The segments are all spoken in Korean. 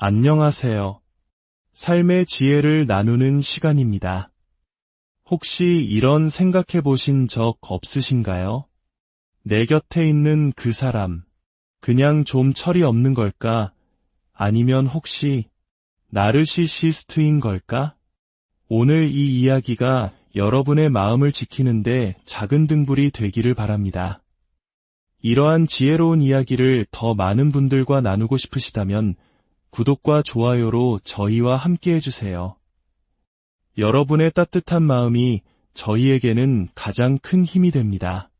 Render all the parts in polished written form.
안녕하세요. 삶의 지혜를 나누는 시간입니다. 혹시 이런 생각해 보신 적 없으신가요? 내 곁에 있는 그 사람, 그냥 좀 철이 없는 걸까? 아니면 혹시 나르시시스트인 걸까? 오늘 이 이야기가 여러분의 마음을 지키는데 작은 등불이 되기를 바랍니다. 이러한 지혜로운 이야기를 더 많은 분들과 나누고 싶으시다면 구독과 좋아요로 저희와 함께 해주세요. 여러분의 따뜻한 마음이 저희에게는 가장 큰 힘이 됩니다.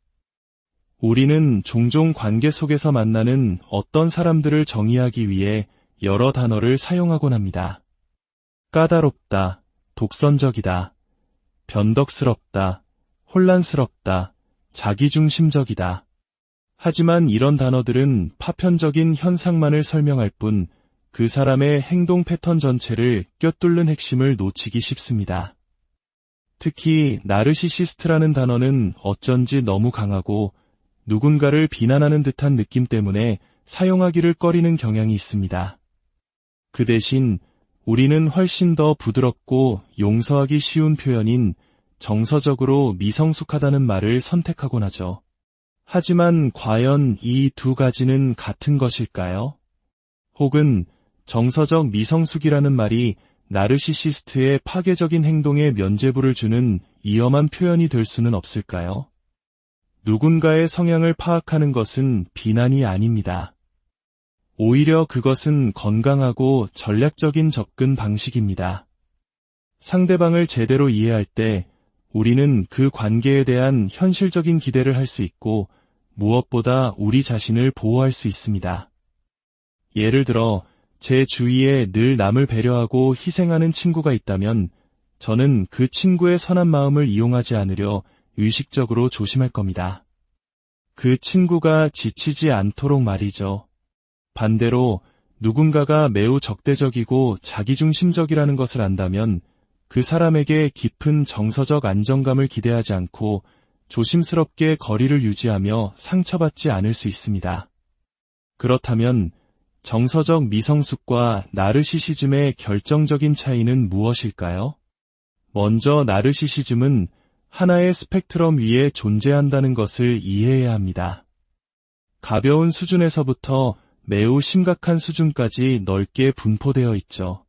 우리는 종종 관계 속에서 만나는 어떤 사람들을 정의하기 위해 여러 단어를 사용하곤 합니다. 까다롭다, 독선적이다, 변덕스럽다, 혼란스럽다, 자기중심적이다. 하지만 이런 단어들은 파편적인 현상만을 설명할 뿐 그 사람의 행동 패턴 전체를 꿰뚫는 핵심을 놓치기 쉽습니다. 특히 나르시시스트라는 단어는 어쩐지 너무 강하고 누군가를 비난하는 듯한 느낌 때문에 사용하기를 꺼리는 경향이 있습니다. 그 대신 우리는 훨씬 더 부드럽고 용서하기 쉬운 표현인 정서적으로 미성숙하다는 말을 선택하곤 하죠. 하지만 과연 이 두 가지는 같은 것일까요? 혹은 정서적 미성숙이라는 말이 나르시시스트의 파괴적인 행동에 면죄부를 주는 위험한 표현이 될 수는 없을까요? 누군가의 성향을 파악하는 것은 비난이 아닙니다. 오히려 그것은 건강하고 전략적인 접근 방식입니다. 상대방을 제대로 이해할 때 우리는 그 관계에 대한 현실적인 기대를 할 수 있고 무엇보다 우리 자신을 보호할 수 있습니다. 예를 들어 제 주위에 늘 남을 배려하고 희생하는 친구가 있다면 저는 그 친구의 선한 마음을 이용하지 않으려 의식적으로 조심할 겁니다. 그 친구가 지치지 않도록 말이죠. 반대로 누군가가 매우 적대적이고 자기중심적이라는 것을 안다면 그 사람에게 깊은 정서적 안정감을 기대하지 않고 조심스럽게 거리를 유지하며 상처받지 않을 수 있습니다. 그렇다면 정서적 미성숙과 나르시시즘의 결정적인 차이는 무엇일까요? 먼저 나르시시즘은 하나의 스펙트럼 위에 존재한다는 것을 이해해야 합니다. 가벼운 수준에서부터 매우 심각한 수준까지 넓게 분포되어 있죠.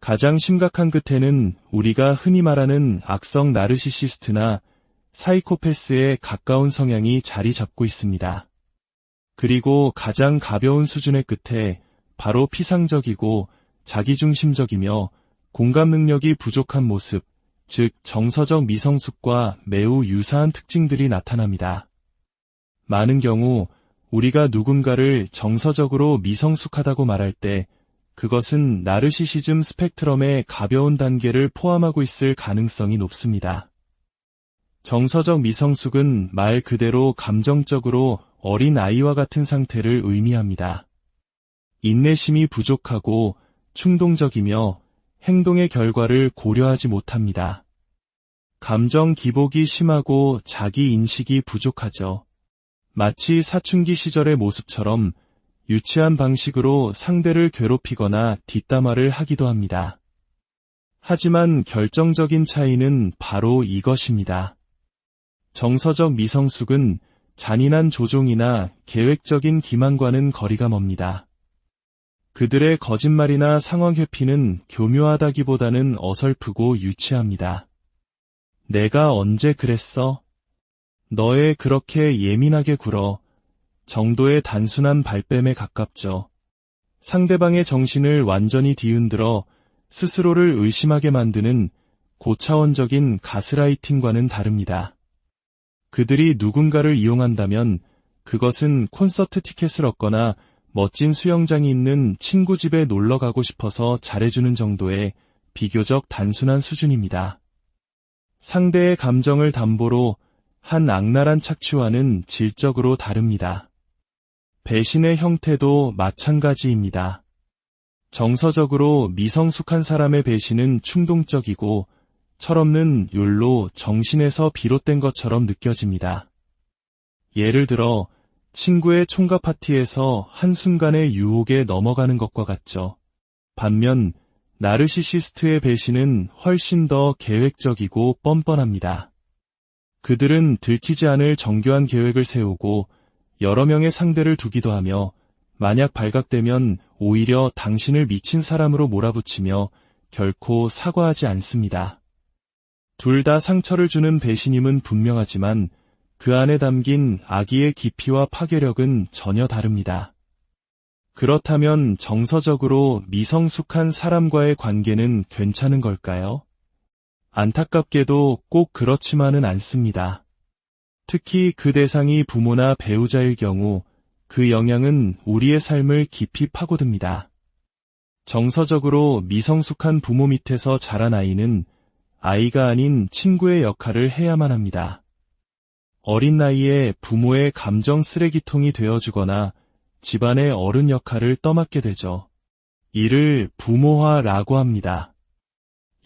가장 심각한 끝에는 우리가 흔히 말하는 악성 나르시시스트나 사이코패스에 가까운 성향이 자리 잡고 있습니다. 그리고 가장 가벼운 수준의 끝에 바로 피상적이고 자기중심적이며 공감 능력이 부족한 모습, 즉 정서적 미성숙과 매우 유사한 특징들이 나타납니다. 많은 경우 우리가 누군가를 정서적으로 미성숙하다고 말할 때 그것은 나르시시즘 스펙트럼의 가벼운 단계를 포함하고 있을 가능성이 높습니다. 정서적 미성숙은 말 그대로 감정적으로 어린 아이와 같은 상태를 의미합니다. 인내심이 부족하고 충동적이며 행동의 결과를 고려하지 못합니다. 감정 기복이 심하고 자기 인식이 부족하죠. 마치 사춘기 시절의 모습처럼 유치한 방식으로 상대를 괴롭히거나 뒷담화를 하기도 합니다. 하지만 결정적인 차이는 바로 이것입니다. 정서적 미성숙은 잔인한 조종이나 계획적인 기만과는 거리가 멉니다. 그들의 거짓말이나 상황 회피는 교묘하다기보다는 어설프고 유치합니다. 내가 언제 그랬어? 너의 그렇게 예민하게 굴어 정도의 단순한 발뺌에 가깝죠. 상대방의 정신을 완전히 뒤흔들어 스스로를 의심하게 만드는 고차원적인 가스라이팅과는 다릅니다. 그들이 누군가를 이용한다면 그것은 콘서트 티켓을 얻거나 멋진 수영장이 있는 친구 집에 놀러 가고 싶어서 잘해주는 정도의 비교적 단순한 수준입니다. 상대의 감정을 담보로 한 악랄한 착취와는 질적으로 다릅니다. 배신의 형태도 마찬가지입니다. 정서적으로 미성숙한 사람의 배신은 충동적이고 철없는 욜로 정신에서 비롯된 것처럼 느껴집니다. 예를 들어 친구의 총각 파티에서 한순간의 유혹에 넘어가는 것과 같죠. 반면 나르시시스트의 배신은 훨씬 더 계획적이고 뻔뻔합니다. 그들은 들키지 않을 정교한 계획을 세우고 여러 명의 상대를 두기도 하며 만약 발각되면 오히려 당신을 미친 사람으로 몰아붙이며 결코 사과하지 않습니다. 둘 다 상처를 주는 배신임은 분명하지만 그 안에 담긴 악의의 깊이와 파괴력은 전혀 다릅니다. 그렇다면 정서적으로 미성숙한 사람과의 관계는 괜찮은 걸까요? 안타깝게도 꼭 그렇지만은 않습니다. 특히 그 대상이 부모나 배우자일 경우 그 영향은 우리의 삶을 깊이 파고듭니다. 정서적으로 미성숙한 부모 밑에서 자란 아이는 아이가 아닌 친구의 역할을 해야만 합니다. 어린 나이에 부모의 감정 쓰레기통이 되어주거나 집안의 어른 역할을 떠맡게 되죠. 이를 부모화라고 합니다.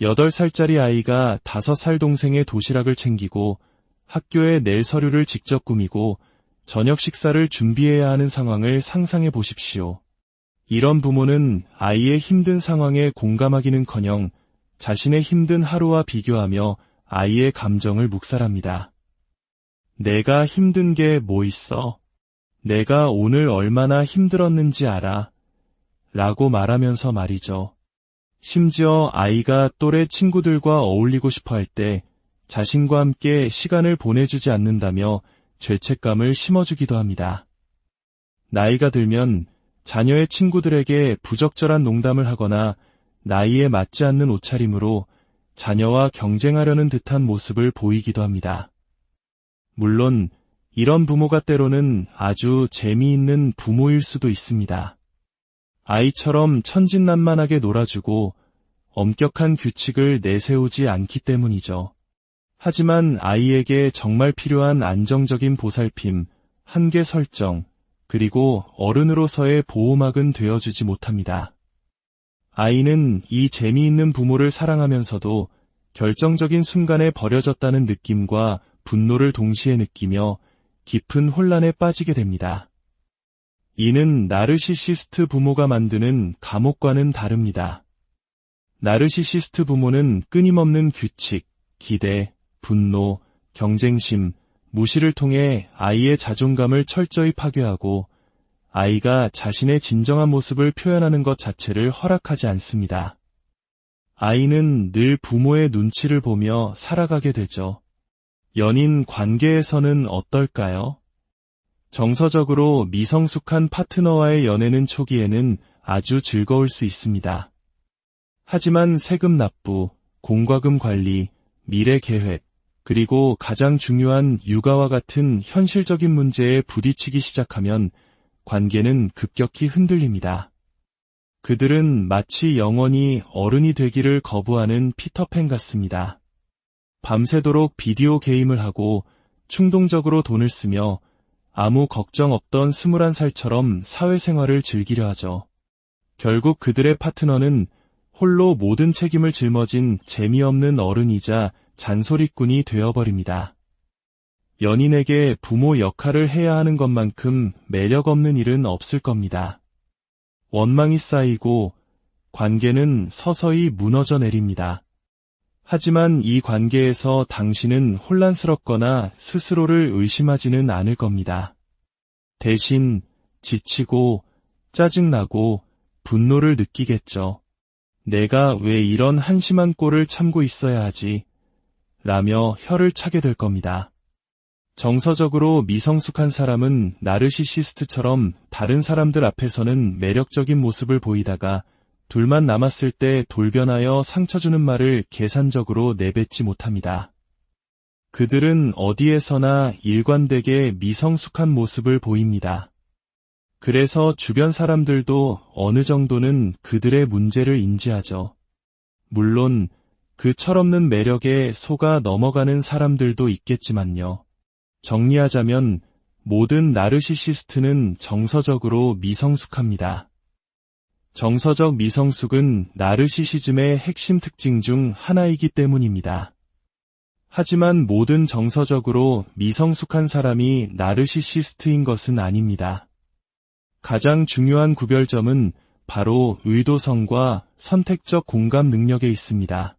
8살짜리 아이가 5살 동생의 도시락을 챙기고 학교에 낼 서류를 직접 꾸미고 저녁 식사를 준비해야 하는 상황을 상상해 보십시오. 이런 부모는 아이의 힘든 상황에 공감하기는커녕 자신의 힘든 하루와 비교하며 아이의 감정을 묵살합니다. 내가 힘든 게 뭐 있어? 내가 오늘 얼마나 힘들었는지 알아? 라고 말하면서 말이죠. 심지어 아이가 또래 친구들과 어울리고 싶어 할 때 자신과 함께 시간을 보내주지 않는다며 죄책감을 심어주기도 합니다. 나이가 들면 자녀의 친구들에게 부적절한 농담을 하거나 나이에 맞지 않는 옷차림으로 자녀와 경쟁하려는 듯한 모습을 보이기도 합니다. 물론 이런 부모가 때로는 아주 재미있는 부모일 수도 있습니다. 아이처럼 천진난만하게 놀아주고 엄격한 규칙을 내세우지 않기 때문이죠. 하지만 아이에게 정말 필요한 안정적인 보살핌, 한계 설정, 그리고 어른으로서의 보호막은 되어주지 못합니다. 아이는 이 재미있는 부모를 사랑하면서도 결정적인 순간에 버려졌다는 느낌과 분노를 동시에 느끼며 깊은 혼란에 빠지게 됩니다. 이는 나르시시스트 부모가 만드는 감옥과는 다릅니다. 나르시시스트 부모는 끊임없는 규칙, 기대, 분노, 경쟁심, 무시를 통해 아이의 자존감을 철저히 파괴하고 아이가 자신의 진정한 모습을 표현하는 것 자체를 허락하지 않습니다. 아이는 늘 부모의 눈치를 보며 살아가게 되죠. 연인 관계에서는 어떨까요? 정서적으로 미성숙한 파트너와의 연애는 초기에는 아주 즐거울 수 있습니다. 하지만 세금 납부, 공과금 관리, 미래 계획, 그리고 가장 중요한 육아와 같은 현실적인 문제에 부딪히기 시작하면 관계는 급격히 흔들립니다. 그들은 마치 영원히 어른이 되기를 거부하는 피터팬 같습니다. 밤새도록 비디오 게임을 하고 충동적으로 돈을 쓰며 아무 걱정 없던 21살처럼 사회생활을 즐기려 하죠. 결국 그들의 파트너는 홀로 모든 책임을 짊어진 재미없는 어른이자 잔소리꾼이 되어버립니다. 연인에게 부모 역할을 해야 하는 것만큼 매력 없는 일은 없을 겁니다. 원망이 쌓이고 관계는 서서히 무너져 내립니다. 하지만 이 관계에서 당신은 혼란스럽거나 스스로를 의심하지는 않을 겁니다. 대신 지치고 짜증나고 분노를 느끼겠죠. 내가 왜 이런 한심한 꼴을 참고 있어야 하지? 라며 혀를 차게 될 겁니다. 정서적으로 미성숙한 사람은 나르시시스트처럼 다른 사람들 앞에서는 매력적인 모습을 보이다가 둘만 남았을 때 돌변하여 상처 주는 말을 계산적으로 내뱉지 못합니다. 그들은 어디에서나 일관되게 미성숙한 모습을 보입니다. 그래서 주변 사람들도 어느 정도는 그들의 문제를 인지하죠. 물론 그 철없는 매력에 속아 넘어가는 사람들도 있겠지만요. 정리하자면 모든 나르시시스트는 정서적으로 미성숙합니다. 정서적 미성숙은 나르시시즘의 핵심 특징 중 하나이기 때문입니다. 하지만 모든 정서적으로 미성숙한 사람이 나르시시스트인 것은 아닙니다. 가장 중요한 구별점은 바로 의도성과 선택적 공감 능력에 있습니다.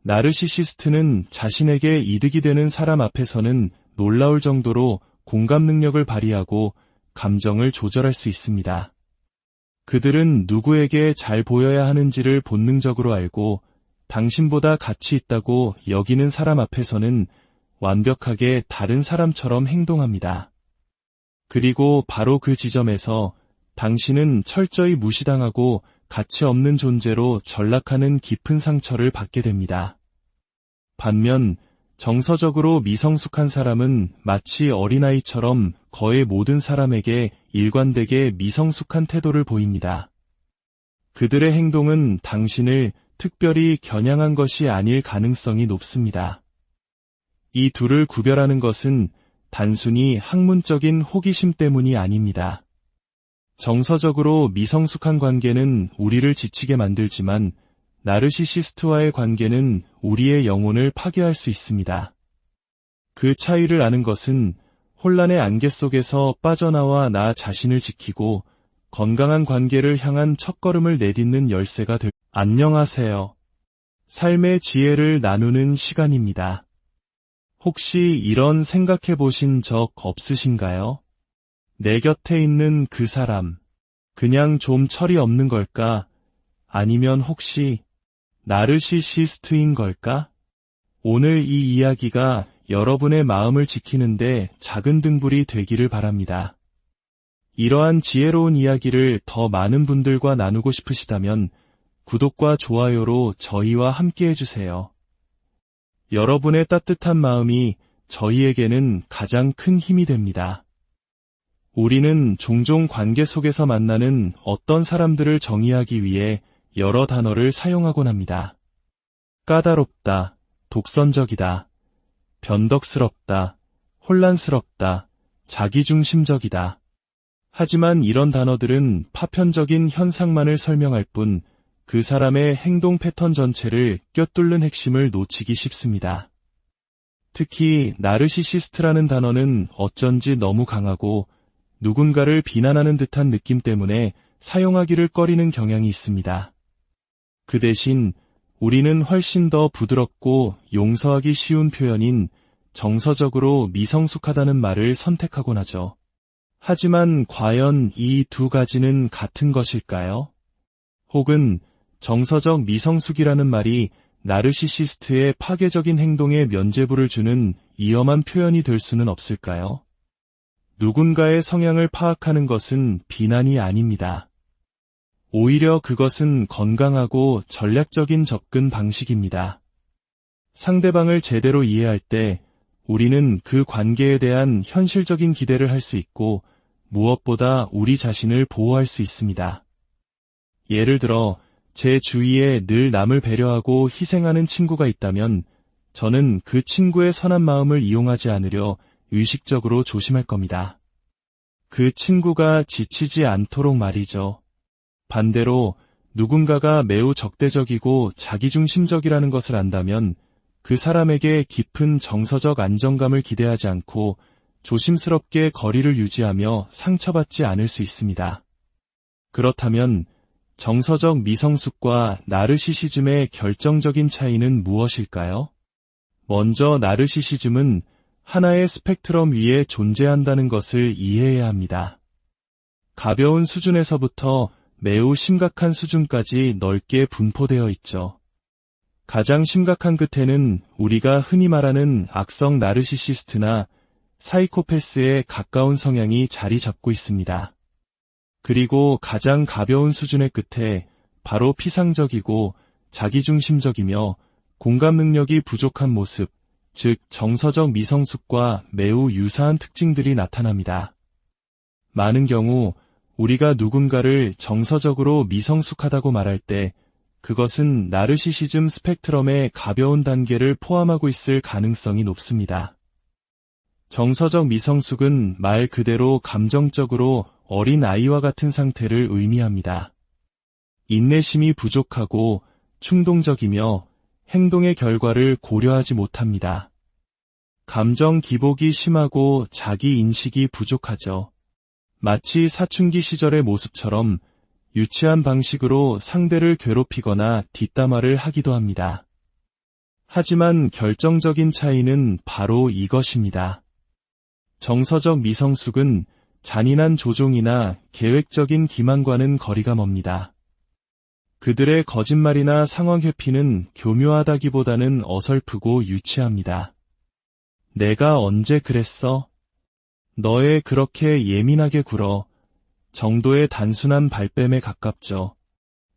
나르시시스트는 자신에게 이득이 되는 사람 앞에서는 놀라울 정도로 공감 능력을 발휘하고 감정을 조절할 수 있습니다. 그들은 누구에게 잘 보여야 하는지를 본능적으로 알고 당신보다 가치 있다고 여기는 사람 앞에서는 완벽하게 다른 사람처럼 행동합니다. 그리고 바로 그 지점에서 당신은 철저히 무시당하고 가치 없는 존재로 전락하는 깊은 상처를 받게 됩니다. 반면 정서적으로 미성숙한 사람은 마치 어린아이처럼 거의 모든 사람에게 일관되게 미성숙한 태도를 보입니다. 그들의 행동은 당신을 특별히 겨냥한 것이 아닐 가능성이 높습니다. 이 둘을 구별하는 것은 단순히 학문적인 호기심 때문이 아닙니다. 정서적으로 미성숙한 관계는 우리를 지치게 만들지만 나르시시스트와의 관계는 우리의 영혼을 파괴할 수 있습니다. 그 차이를 아는 것은 혼란의 안개 속에서 빠져나와 나 자신을 지키고 건강한 관계를 향한 첫걸음을 내딛는 열쇠가 될. 안녕하세요. 삶의 지혜를 나누는 시간입니다. 혹시 이런 생각해 보신 적 없으신가요? 내 곁에 있는 그 사람, 그냥 좀 철이 없는 걸까? 아니면 혹시 나르시시스트인 걸까? 오늘 이 이야기가 여러분의 마음을 지키는데 작은 등불이 되기를 바랍니다. 이러한 지혜로운 이야기를 더 많은 분들과 나누고 싶으시다면 구독과 좋아요로 저희와 함께 해주세요. 여러분의 따뜻한 마음이 저희에게는 가장 큰 힘이 됩니다. 우리는 종종 관계 속에서 만나는 어떤 사람들을 정의하기 위해 여러 단어를 사용하곤 합니다. 까다롭다, 독선적이다, 변덕스럽다, 혼란스럽다, 자기중심적이다. 하지만 이런 단어들은 파편적인 현상만을 설명할 뿐 그 사람의 행동 패턴 전체를 꿰뚫는 핵심을 놓치기 쉽습니다. 특히 나르시시스트라는 단어는 어쩐지 너무 강하고 누군가를 비난하는 듯한 느낌 때문에 사용하기를 꺼리는 경향이 있습니다. 그 대신 우리는 훨씬 더 부드럽고 용서하기 쉬운 표현인 정서적으로 미성숙하다는 말을 선택하곤 하죠. 하지만 과연 이 두 가지는 같은 것일까요? 혹은 정서적 미성숙이라는 말이 나르시시스트의 파괴적인 행동에 면죄부를 주는 위험한 표현이 될 수는 없을까요? 누군가의 성향을 파악하는 것은 비난이 아닙니다. 오히려 그것은 건강하고 전략적인 접근 방식입니다. 상대방을 제대로 이해할 때 우리는 그 관계에 대한 현실적인 기대를 할 수 있고 무엇보다 우리 자신을 보호할 수 있습니다. 예를 들어 제 주위에 늘 남을 배려하고 희생하는 친구가 있다면 저는 그 친구의 선한 마음을 이용하지 않으려 의식적으로 조심할 겁니다. 그 친구가 지치지 않도록 말이죠. 반대로 누군가가 매우 적대적이고 자기중심적이라는 것을 안다면 그 사람에게 깊은 정서적 안정감을 기대하지 않고 조심스럽게 거리를 유지하며 상처받지 않을 수 있습니다. 그렇다면 정서적 미성숙과 나르시시즘의 결정적인 차이는 무엇일까요? 먼저 나르시시즘은 하나의 스펙트럼 위에 존재한다는 것을 이해해야 합니다. 가벼운 수준에서부터 매우 심각한 수준까지 넓게 분포되어 있죠. 가장 심각한 끝에는 우리가 흔히 말하는 악성 나르시시스트나 사이코패스에 가까운 성향이 자리 잡고 있습니다. 그리고 가장 가벼운 수준의 끝에 바로 피상적이고 자기중심적이며 공감 능력이 부족한 모습, 즉 정서적 미성숙과 매우 유사한 특징들이 나타납니다. 많은 경우 우리가 누군가를 정서적으로 미성숙하다고 말할 때 그것은 나르시시즘 스펙트럼의 가벼운 단계를 포함하고 있을 가능성이 높습니다. 정서적 미성숙은 말 그대로 감정적으로 어린 아이와 같은 상태를 의미합니다. 인내심이 부족하고 충동적이며 행동의 결과를 고려하지 못합니다. 감정 기복이 심하고 자기 인식이 부족하죠. 마치 사춘기 시절의 모습처럼 유치한 방식으로 상대를 괴롭히거나 뒷담화를 하기도 합니다. 하지만 결정적인 차이는 바로 이것입니다. 정서적 미성숙은 잔인한 조종이나 계획적인 기만과는 거리가 멉니다. 그들의 거짓말이나 상황 회피는 교묘하다기보다는 어설프고 유치합니다. 내가 언제 그랬어? 너의 그렇게 예민하게 굴어 정도의 단순한 발뺌에 가깝죠.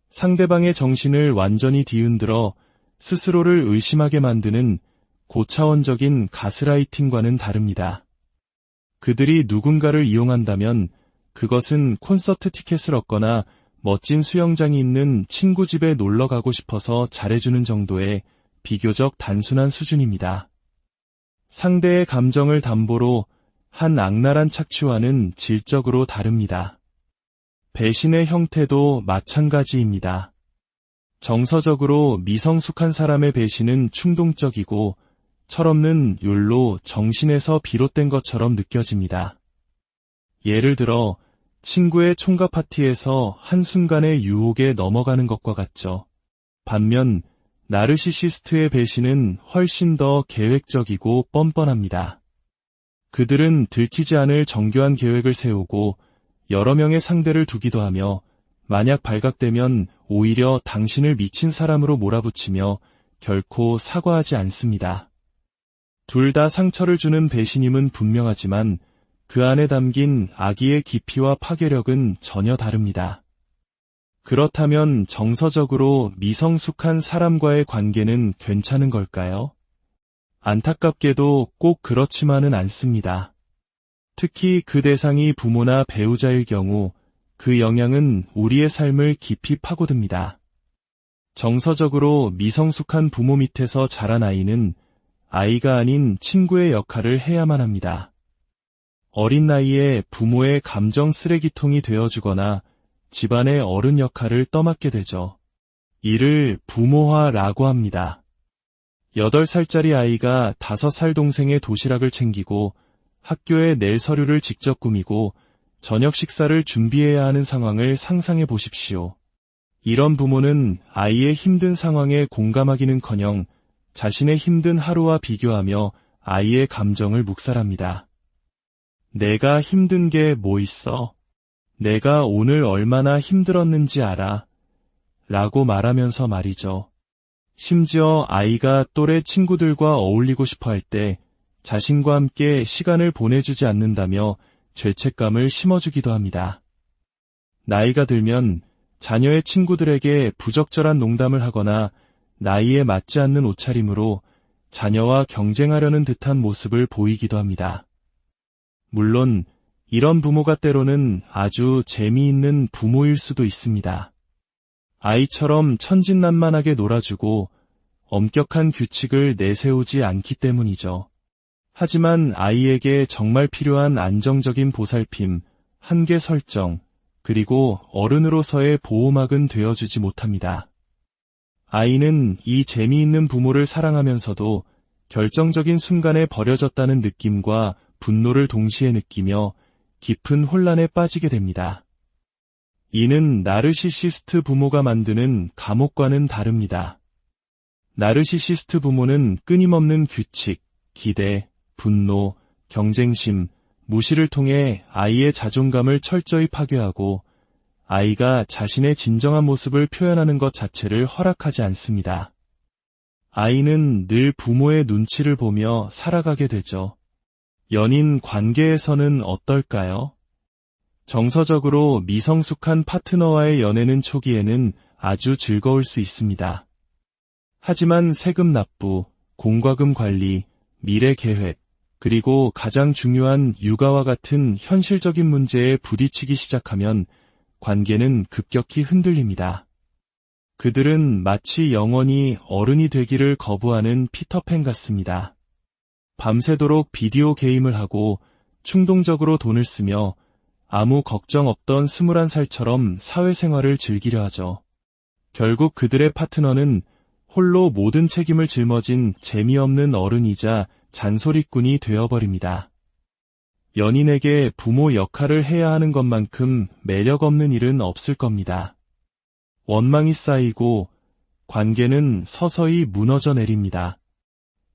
상대방의 정신을 완전히 뒤흔들어 스스로를 의심하게 만드는 고차원적인 가스라이팅과는 다릅니다. 그들이 누군가를 이용한다면 그것은 콘서트 티켓을 얻거나 멋진 수영장이 있는 친구 집에 놀러 가고 싶어서 잘해주는 정도의 비교적 단순한 수준입니다. 상대의 감정을 담보로 한 악랄한 착취와는 질적으로 다릅니다. 배신의 형태도 마찬가지입니다. 정서적으로 미성숙한 사람의 배신은 충동적이고 철없는 욜로 정신에서 비롯된 것처럼 느껴집니다. 예를 들어 친구의 총각 파티에서 한순간의 유혹에 넘어가는 것과 같죠. 반면 나르시시스트의 배신은 훨씬 더 계획적이고 뻔뻔합니다. 그들은 들키지 않을 정교한 계획을 세우고 여러 명의 상대를 두기도 하며 만약 발각되면 오히려 당신을 미친 사람으로 몰아붙이며 결코 사과하지 않습니다. 둘 다 상처를 주는 배신임은 분명하지만 그 안에 담긴 악의의 깊이와 파괴력은 전혀 다릅니다. 그렇다면 정서적으로 미성숙한 사람과의 관계는 괜찮은 걸까요? 안타깝게도 꼭 그렇지만은 않습니다. 특히 그 대상이 부모나 배우자일 경우 그 영향은 우리의 삶을 깊이 파고듭니다. 정서적으로 미성숙한 부모 밑에서 자란 아이는 아이가 아닌 친구의 역할을 해야만 합니다. 어린 나이에 부모의 감정 쓰레기통이 되어주거나 집안의 어른 역할을 떠맡게 되죠. 이를 부모화라고 합니다. 8살짜리 아이가 5살 동생의 도시락을 챙기고 학교에 낼 서류를 직접 꾸미고 저녁 식사를 준비해야 하는 상황을 상상해 보십시오. 이런 부모는 아이의 힘든 상황에 공감하기는커녕 자신의 힘든 하루와 비교하며 아이의 감정을 묵살합니다. 내가 힘든 게 뭐 있어? 내가 오늘 얼마나 힘들었는지 알아? 라고 말하면서 말이죠. 심지어 아이가 또래 친구들과 어울리고 싶어 할 때 자신과 함께 시간을 보내주지 않는다며 죄책감을 심어주기도 합니다. 나이가 들면 자녀의 친구들에게 부적절한 농담을 하거나 나이에 맞지 않는 옷차림으로 자녀와 경쟁하려는 듯한 모습을 보이기도 합니다. 물론 이런 부모가 때로는 아주 재미있는 부모일 수도 있습니다. 아이처럼 천진난만하게 놀아주고 엄격한 규칙을 내세우지 않기 때문이죠. 하지만 아이에게 정말 필요한 안정적인 보살핌, 한계 설정, 그리고 어른으로서의 보호막은 되어주지 못합니다. 아이는 이 재미있는 부모를 사랑하면서도 결정적인 순간에 버려졌다는 느낌과 분노를 동시에 느끼며 깊은 혼란에 빠지게 됩니다. 이는 나르시시스트 부모가 만드는 감옥과는 다릅니다. 나르시시스트 부모는 끊임없는 규칙, 기대, 분노, 경쟁심, 무시를 통해 아이의 자존감을 철저히 파괴하고 아이가 자신의 진정한 모습을 표현하는 것 자체를 허락하지 않습니다. 아이는 늘 부모의 눈치를 보며 살아가게 되죠. 연인 관계에서는 어떨까요? 정서적으로 미성숙한 파트너와의 연애는 초기에는 아주 즐거울 수 있습니다. 하지만 세금 납부, 공과금 관리, 미래 계획, 그리고 가장 중요한 육아와 같은 현실적인 문제에 부딪히기 시작하면 관계는 급격히 흔들립니다. 그들은 마치 영원히 어른이 되기를 거부하는 피터팬 같습니다. 밤새도록 비디오 게임을 하고 충동적으로 돈을 쓰며 아무 걱정 없던 21살처럼 사회생활을 즐기려 하죠. 결국 그들의 파트너는 홀로 모든 책임을 짊어진 재미없는 어른이자 잔소리꾼이 되어버립니다. 연인에게 부모 역할을 해야 하는 것만큼 매력 없는 일은 없을 겁니다. 원망이 쌓이고 관계는 서서히 무너져 내립니다.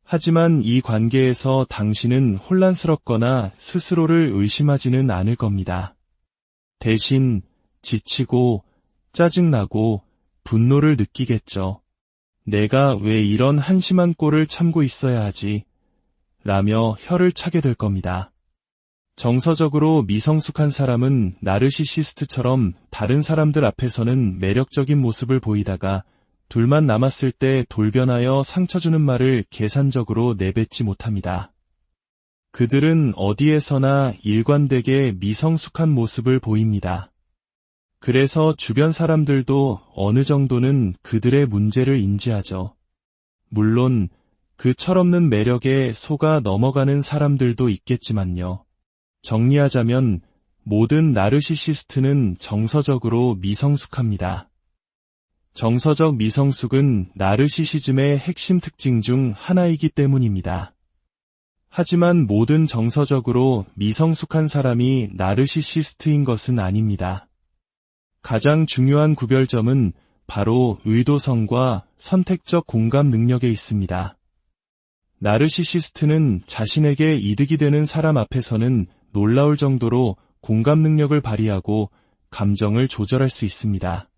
하지만 이 관계에서 당신은 혼란스럽거나 스스로를 의심하지는 않을 겁니다. 대신 지치고 짜증나고 분노를 느끼겠죠. 내가 왜 이런 한심한 꼴을 참고 있어야 하지? 라며 혀를 차게 될 겁니다. 정서적으로 미성숙한 사람은 나르시시스트처럼 다른 사람들 앞에서는 매력적인 모습을 보이다가 둘만 남았을 때 돌변하여 상처 주는 말을 계산적으로 내뱉지 못합니다. 그들은 어디에서나 일관되게 미성숙한 모습을 보입니다. 그래서 주변 사람들도 어느 정도는 그들의 문제를 인지하죠. 물론 그 철없는 매력에 속아 넘어가는 사람들도 있겠지만요. 정리하자면 모든 나르시시스트는 정서적으로 미성숙합니다. 정서적 미성숙은 나르시시즘의 핵심 특징 중 하나이기 때문입니다. 하지만 모든 정서적으로 미성숙한 사람이 나르시시스트인 것은 아닙니다. 가장 중요한 구별점은 바로 의도성과 선택적 공감 능력에 있습니다. 나르시시스트는 자신에게 이득이 되는 사람 앞에서는 놀라울 정도로 공감 능력을 발휘하고 감정을 조절할 수 있습니다.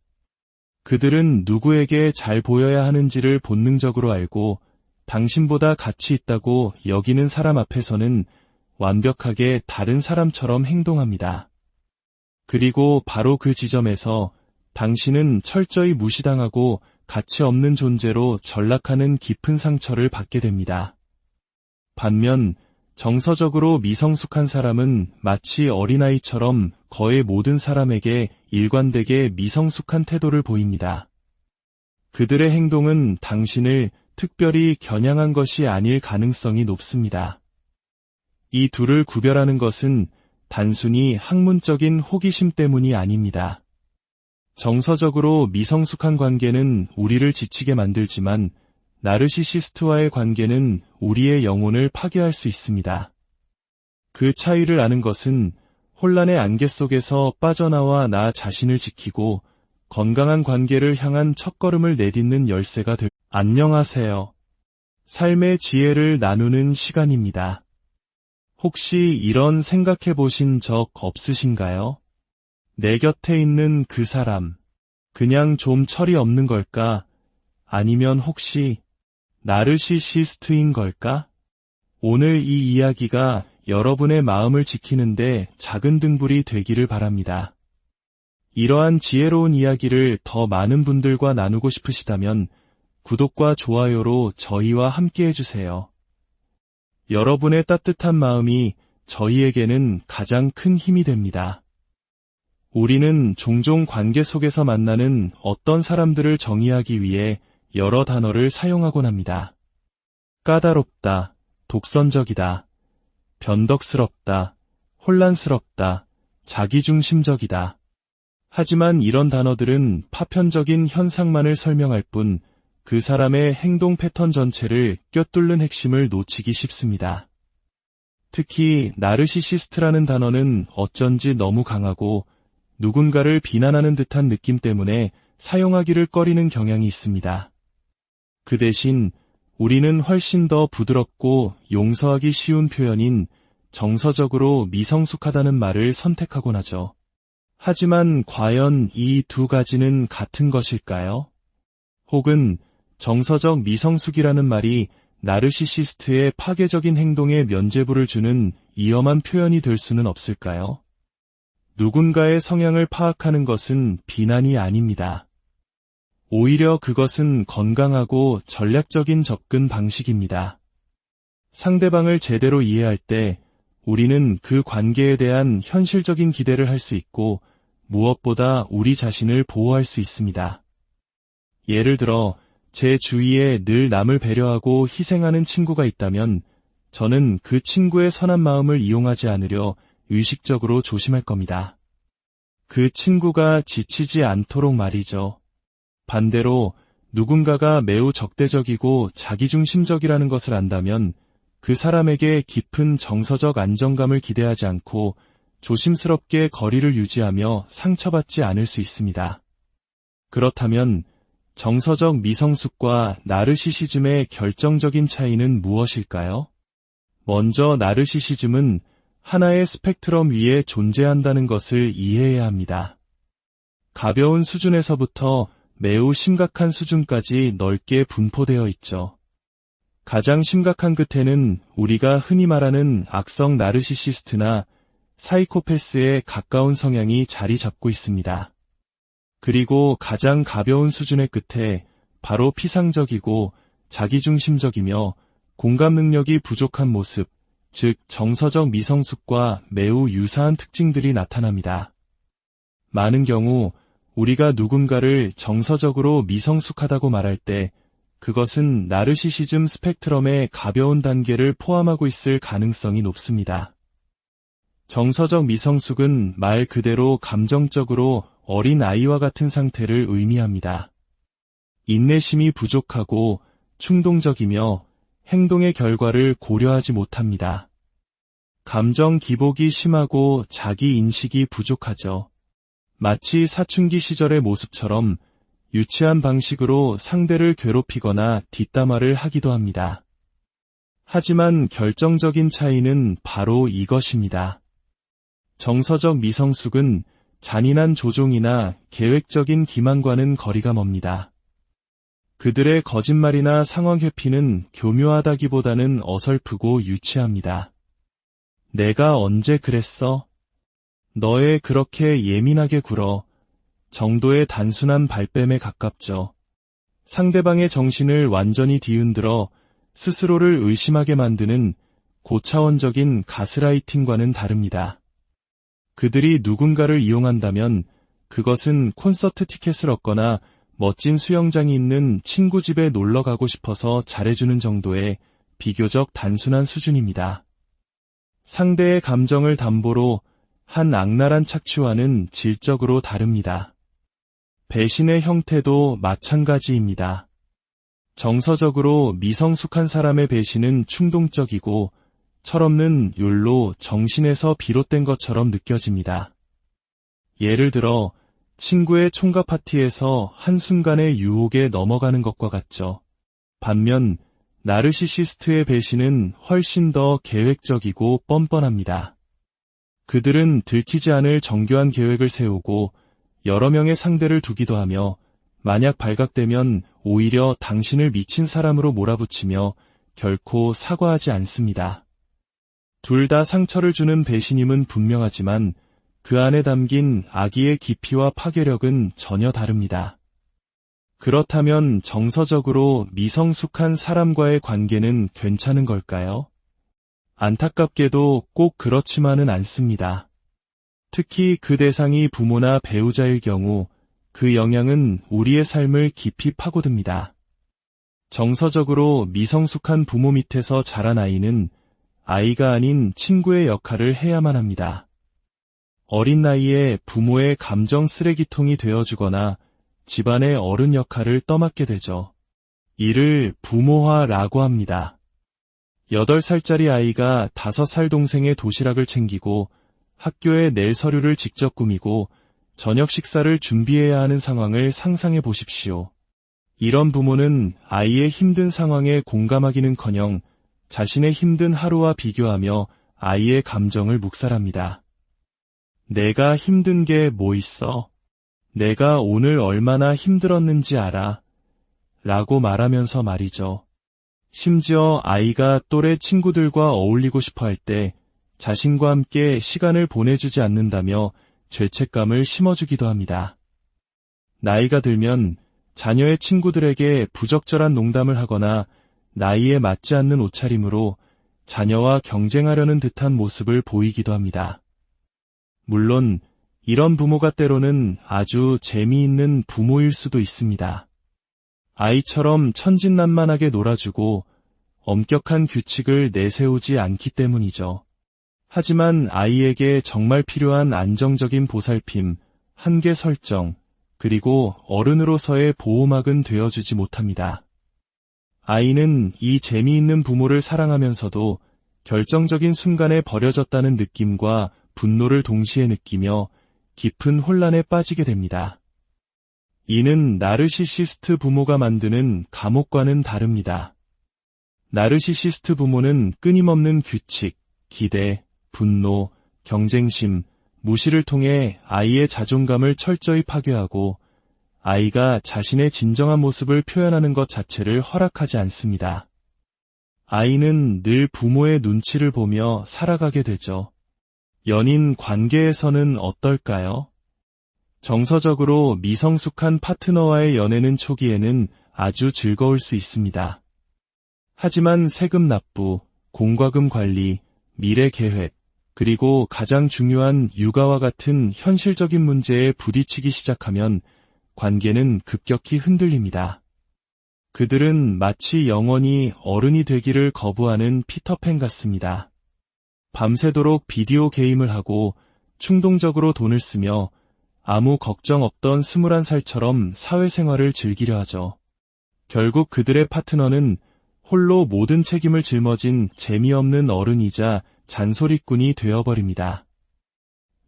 그들은 누구에게 잘 보여야 하는지를 본능적으로 알고 당신보다 가치 있다고 여기는 사람 앞에서는 완벽하게 다른 사람처럼 행동합니다. 그리고 바로 그 지점에서 당신은 철저히 무시당하고 가치 없는 존재로 전락하는 깊은 상처를 받게 됩니다. 반면 정서적으로 미성숙한 사람은 마치 어린아이처럼 거의 모든 사람에게 일관되게 미성숙한 태도를 보입니다. 그들의 행동은 당신을 특별히 겨냥한 것이 아닐 가능성이 높습니다. 이 둘을 구별하는 것은 단순히 학문적인 호기심 때문이 아닙니다. 정서적으로 미성숙한 관계는 우리를 지치게 만들지만 나르시시스트와의 관계는 우리의 영혼을 파괴할 수 있습니다. 그 차이를 아는 것은 혼란의 안개 속에서 빠져나와 나 자신을 지키고 건강한 관계를 향한 첫걸음을 내딛는 열쇠가 될. 안녕하세요. 삶의 지혜를 나누는 시간입니다. 혹시 이런 생각해 보신 적 없으신가요? 내 곁에 있는 그 사람, 그냥 좀 철이 없는 걸까? 아니면 혹시 나르시시스트인 걸까? 오늘 이 이야기가 여러분의 마음을 지키는데 작은 등불이 되기를 바랍니다. 이러한 지혜로운 이야기를 더 많은 분들과 나누고 싶으시다면 구독과 좋아요로 저희와 함께 해주세요. 여러분의 따뜻한 마음이 저희에게는 가장 큰 힘이 됩니다. 우리는 종종 관계 속에서 만나는 어떤 사람들을 정의하기 위해 여러 단어를 사용하곤 합니다. 까다롭다, 독선적이다, 변덕스럽다, 혼란스럽다, 자기중심적이다. 하지만 이런 단어들은 파편적인 현상만을 설명할 뿐 그 사람의 행동 패턴 전체를 꿰뚫는 핵심을 놓치기 쉽습니다. 특히 나르시시스트라는 단어는 어쩐지 너무 강하고 누군가를 비난하는 듯한 느낌 때문에 사용하기를 꺼리는 경향이 있습니다. 그 대신 우리는 훨씬 더 부드럽고 용서하기 쉬운 표현인 정서적으로 미성숙하다는 말을 선택하곤 하죠. 하지만 과연 이 두 가지는 같은 것일까요? 혹은 정서적 미성숙이라는 말이 나르시시스트의 파괴적인 행동에 면죄부를 주는 위험한 표현이 될 수는 없을까요? 누군가의 성향을 파악하는 것은 비난이 아닙니다. 오히려 그것은 건강하고 전략적인 접근 방식입니다. 상대방을 제대로 이해할 때 우리는 그 관계에 대한 현실적인 기대를 할 수 있고 무엇보다 우리 자신을 보호할 수 있습니다. 예를 들어 제 주위에 늘 남을 배려하고 희생하는 친구가 있다면 저는 그 친구의 선한 마음을 이용하지 않으려 의식적으로 조심할 겁니다. 그 친구가 지치지 않도록 말이죠. 반대로 누군가가 매우 적대적이고 자기중심적이라는 것을 안다면 그 사람에게 깊은 정서적 안정감을 기대하지 않고 조심스럽게 거리를 유지하며 상처받지 않을 수 있습니다. 그렇다면 정서적 미성숙과 나르시시즘의 결정적인 차이는 무엇일까요? 먼저 나르시시즘은 하나의 스펙트럼 위에 존재한다는 것을 이해해야 합니다. 가벼운 수준에서부터 매우 심각한 수준까지 넓게 분포되어 있죠. 가장 심각한 끝에는 우리가 흔히 말하는 악성 나르시시스트나 사이코패스에 가까운 성향이 자리 잡고 있습니다. 그리고 가장 가벼운 수준의 끝에 바로 피상적이고 자기중심적이며 공감 능력이 부족한 모습, 즉 정서적 미성숙과 매우 유사한 특징들이 나타납니다. 많은 경우 우리가 누군가를 정서적으로 미성숙하다고 말할 때 그것은 나르시시즘 스펙트럼의 가벼운 단계를 포함하고 있을 가능성이 높습니다. 정서적 미성숙은 말 그대로 감정적으로 어린 아이와 같은 상태를 의미합니다. 인내심이 부족하고 충동적이며 행동의 결과를 고려하지 못합니다. 감정 기복이 심하고 자기 인식이 부족하죠. 마치 사춘기 시절의 모습처럼 유치한 방식으로 상대를 괴롭히거나 뒷담화를 하기도 합니다. 하지만 결정적인 차이는 바로 이것입니다. 정서적 미성숙은 잔인한 조종이나 계획적인 기만과는 거리가 멉니다. 그들의 거짓말이나 상황 회피는 교묘하다기보다는 어설프고 유치합니다. 내가 언제 그랬어? 너의 그렇게 예민하게 굴어 정도의 단순한 발뺌에 가깝죠. 상대방의 정신을 완전히 뒤흔들어 스스로를 의심하게 만드는 고차원적인 가스라이팅과는 다릅니다. 그들이 누군가를 이용한다면 그것은 콘서트 티켓을 얻거나 멋진 수영장이 있는 친구 집에 놀러 가고 싶어서 잘해주는 정도의 비교적 단순한 수준입니다. 상대의 감정을 담보로 한 악랄한 착취와는 질적으로 다릅니다. 배신의 형태도 마찬가지입니다. 정서적으로 미성숙한 사람의 배신은 충동적이고 철없는 욜로 정신에서 비롯된 것처럼 느껴집니다. 예를 들어 친구의 총각 파티에서 한순간의 유혹에 넘어가는 것과 같죠. 반면 나르시시스트의 배신은 훨씬 더 계획적이고 뻔뻔합니다. 그들은 들키지 않을 정교한 계획을 세우고 여러 명의 상대를 두기도 하며 만약 발각되면 오히려 당신을 미친 사람으로 몰아붙이며 결코 사과하지 않습니다. 둘 다 상처를 주는 배신임은 분명하지만 그 안에 담긴 악의의 깊이와 파괴력은 전혀 다릅니다. 그렇다면 정서적으로 미성숙한 사람과의 관계는 괜찮은 걸까요? 안타깝게도 꼭 그렇지만은 않습니다. 특히 그 대상이 부모나 배우자일 경우 그 영향은 우리의 삶을 깊이 파고듭니다. 정서적으로 미성숙한 부모 밑에서 자란 아이는 아이가 아닌 친구의 역할을 해야만 합니다. 어린 나이에 부모의 감정 쓰레기통이 되어주거나 집안의 어른 역할을 떠맡게 되죠. 이를 부모화라고 합니다. 8살짜리 아이가 5살 동생의 도시락을 챙기고 학교에 낼 서류를 직접 꾸미고 저녁 식사를 준비해야 하는 상황을 상상해 보십시오. 이런 부모는 아이의 힘든 상황에 공감하기는커녕 자신의 힘든 하루와 비교하며 아이의 감정을 묵살합니다. 내가 힘든 게 뭐 있어? 내가 오늘 얼마나 힘들었는지 알아? 라고 말하면서 말이죠. 심지어 아이가 또래 친구들과 어울리고 싶어 할 때 자신과 함께 시간을 보내주지 않는다며 죄책감을 심어주기도 합니다. 나이가 들면 자녀의 친구들에게 부적절한 농담을 하거나 나이에 맞지 않는 옷차림으로 자녀와 경쟁하려는 듯한 모습을 보이기도 합니다. 물론 이런 부모가 때로는 아주 재미있는 부모일 수도 있습니다. 아이처럼 천진난만하게 놀아주고 엄격한 규칙을 내세우지 않기 때문이죠. 하지만 아이에게 정말 필요한 안정적인 보살핌, 한계 설정, 그리고 어른으로서의 보호막은 되어주지 못합니다. 아이는 이 재미있는 부모를 사랑하면서도 결정적인 순간에 버려졌다는 느낌과 분노를 동시에 느끼며 깊은 혼란에 빠지게 됩니다. 이는 나르시시스트 부모가 만드는 감옥과는 다릅니다. 나르시시스트 부모는 끊임없는 규칙, 기대, 분노, 경쟁심, 무시를 통해 아이의 자존감을 철저히 파괴하고 아이가 자신의 진정한 모습을 표현하는 것 자체를 허락하지 않습니다. 아이는 늘 부모의 눈치를 보며 살아가게 되죠. 연인 관계에서는 어떨까요? 정서적으로 미성숙한 파트너와의 연애는 초기에는 아주 즐거울 수 있습니다. 하지만 세금 납부, 공과금 관리, 미래 계획, 그리고 가장 중요한 육아와 같은 현실적인 문제에 부딪히기 시작하면 관계는 급격히 흔들립니다. 그들은 마치 영원히 어른이 되기를 거부하는 피터팬 같습니다. 밤새도록 비디오 게임을 하고 충동적으로 돈을 쓰며 아무 걱정 없던 21살처럼 사회생활을 즐기려 하죠. 결국 그들의 파트너는 홀로 모든 책임을 짊어진 재미없는 어른이자 잔소리꾼이 되어버립니다.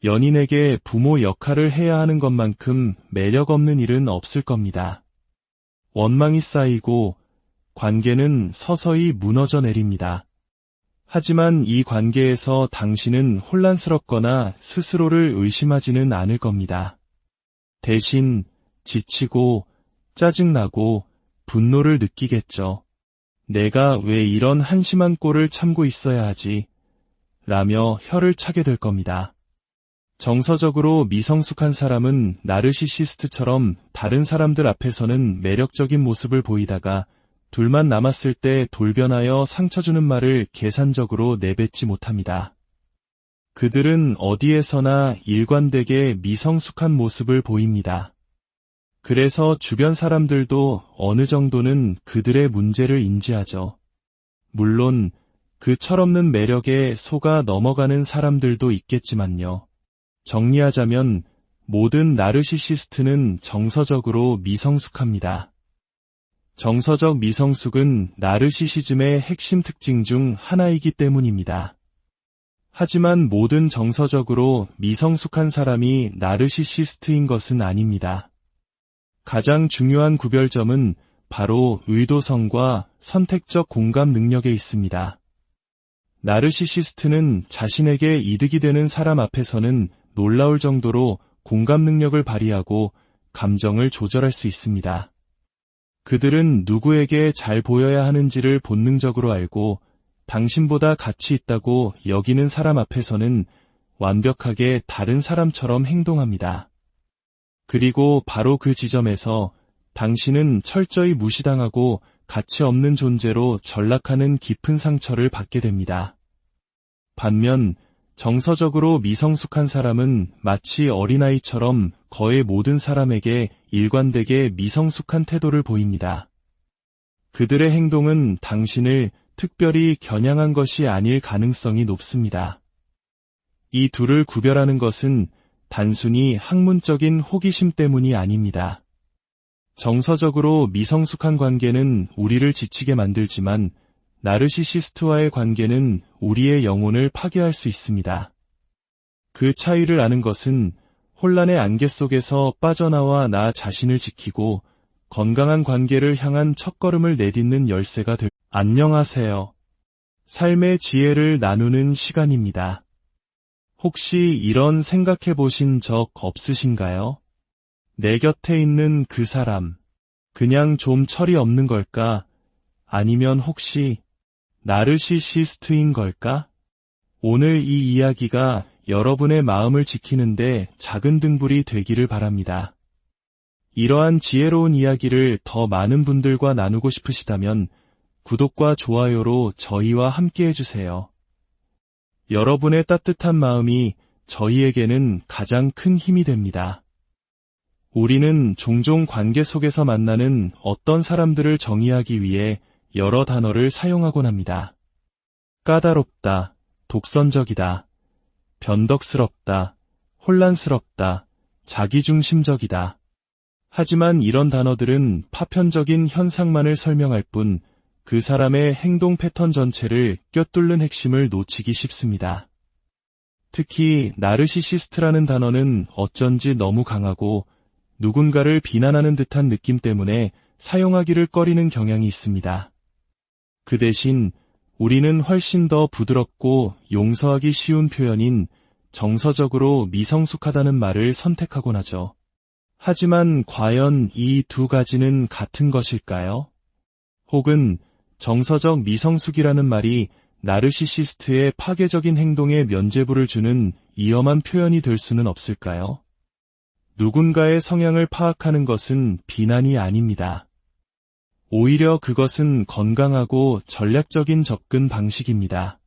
연인에게 부모 역할을 해야 하는 것만큼 매력 없는 일은 없을 겁니다. 원망이 쌓이고 관계는 서서히 무너져 내립니다. 하지만 이 관계에서 당신은 혼란스럽거나 스스로를 의심하지는 않을 겁니다. 대신 지치고 짜증나고 분노를 느끼겠죠. 내가 왜 이런 한심한 꼴을 참고 있어야 하지? 라며 혀를 차게 될 겁니다. 정서적으로 미성숙한 사람은 나르시시스트처럼 다른 사람들 앞에서는 매력적인 모습을 보이다가 둘만 남았을 때 돌변하여 상처 주는 말을 계산적으로 내뱉지 못합니다. 그들은 어디에서나 일관되게 미성숙한 모습을 보입니다. 그래서 주변 사람들도 어느 정도는 그들의 문제를 인지하죠. 물론 그 철없는 매력에 속아 넘어가는 사람들도 있겠지만요. 정리하자면 모든 나르시시스트는 정서적으로 미성숙합니다. 정서적 미성숙은 나르시시즘의 핵심 특징 중 하나이기 때문입니다. 하지만 모든 정서적으로 미성숙한 사람이 나르시시스트인 것은 아닙니다. 가장 중요한 구별점은 바로 의도성과 선택적 공감 능력에 있습니다. 나르시시스트는 자신에게 이득이 되는 사람 앞에서는 놀라울 정도로 공감 능력을 발휘하고 감정을 조절할 수 있습니다. 그들은 누구에게 잘 보여야 하는지를 본능적으로 알고 당신보다 가치 있다고 여기는 사람 앞에서는 완벽하게 다른 사람처럼 행동합니다. 그리고 바로 그 지점에서 당신은 철저히 무시당하고 가치 없는 존재로 전락하는 깊은 상처를 받게 됩니다. 반면 정서적으로 미성숙한 사람은 마치 어린아이처럼 거의 모든 사람에게 일관되게 미성숙한 태도를 보입니다. 그들의 행동은 당신을 특별히 겨냥한 것이 아닐 가능성이 높습니다. 이 둘을 구별하는 것은 단순히 학문적인 호기심 때문이 아닙니다. 정서적으로 미성숙한 관계는 우리를 지치게 만들지만 나르시시스트와의 관계는 우리의 영혼을 파괴할 수 있습니다. 그 차이를 아는 것은 혼란의 안개 속에서 빠져나와 나 자신을 지키고 건강한 관계를 향한 첫걸음을 내딛는 열쇠가 될. 안녕하세요. 삶의 지혜를 나누는 시간입니다. 혹시 이런 생각해 보신 적 없으신가요? 내 곁에 있는 그 사람, 그냥 좀 철이 없는 걸까? 아니면 혹시 나르시시스트인 걸까? 오늘 이 이야기가 여러분의 마음을 지키는데 작은 등불이 되기를 바랍니다. 이러한 지혜로운 이야기를 더 많은 분들과 나누고 싶으시다면 구독과 좋아요로 저희와 함께 해주세요. 여러분의 따뜻한 마음이 저희에게는 가장 큰 힘이 됩니다. 우리는 종종 관계 속에서 만나는 어떤 사람들을 정의하기 위해 여러 단어를 사용하곤 합니다. 까다롭다, 독선적이다, 변덕스럽다, 혼란스럽다, 자기중심적이다. 하지만 이런 단어들은 파편적인 현상만을 설명할 뿐 그 사람의 행동 패턴 전체를 꿰뚫는 핵심을 놓치기 쉽습니다. 특히 나르시시스트라는 단어는 어쩐지 너무 강하고 누군가를 비난하는 듯한 느낌 때문에 사용하기를 꺼리는 경향이 있습니다. 그 대신 우리는 훨씬 더 부드럽고 용서하기 쉬운 표현인 정서적으로 미성숙하다는 말을 선택하곤 하죠. 하지만 과연 이 두 가지는 같은 것일까요? 혹은 정서적 미성숙이라는 말이 나르시시스트의 파괴적인 행동에 면죄부를 주는 위험한 표현이 될 수는 없을까요? 누군가의 성향을 파악하는 것은 비난이 아닙니다. 오히려 그것은 건강하고 전략적인 접근 방식입니다.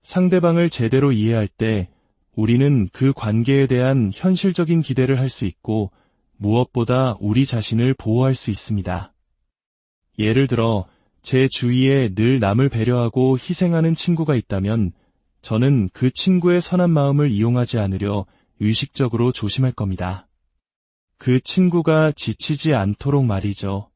상대방을 제대로 이해할 때 우리는 그 관계에 대한 현실적인 기대를 할 수 있고 무엇보다 우리 자신을 보호할 수 있습니다. 예를 들어 제 주위에 늘 남을 배려하고 희생하는 친구가 있다면 저는 그 친구의 선한 마음을 이용하지 않으려 의식적으로 조심할 겁니다. 그 친구가 지치지 않도록 말이죠.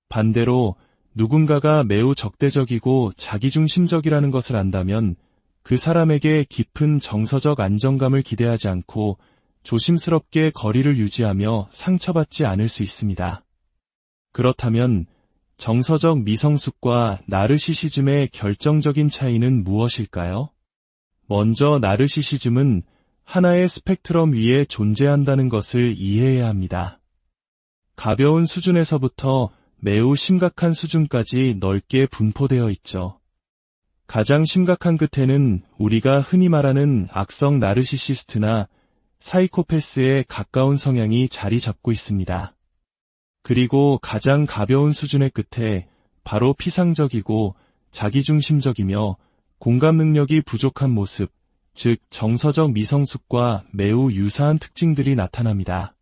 반대로 누군가가 매우 적대적이고 자기중심적이라는 것을 안다면 그 사람에게 깊은 정서적 안정감을 기대하지 않고 조심스럽게 거리를 유지하며 상처받지 않을 수 있습니다. 그렇다면 정서적 미성숙과 나르시시즘의 결정적인 차이는 무엇일까요? 먼저 나르시시즘은 하나의 스펙트럼 위에 존재한다는 것을 이해해야 합니다. 가벼운 수준에서부터 매우 심각한 수준까지 넓게 분포되어 있죠. 가장 심각한 끝에는 우리가 흔히 말하는 악성 나르시시스트나 사이코패스에 가까운 성향이 자리 잡고 있습니다. 그리고 가장 가벼운 수준의 끝에 바로 피상적이고 자기중심적이며 공감 능력이 부족한 모습, 즉 정서적 미성숙과 매우 유사한 특징들이 나타납니다.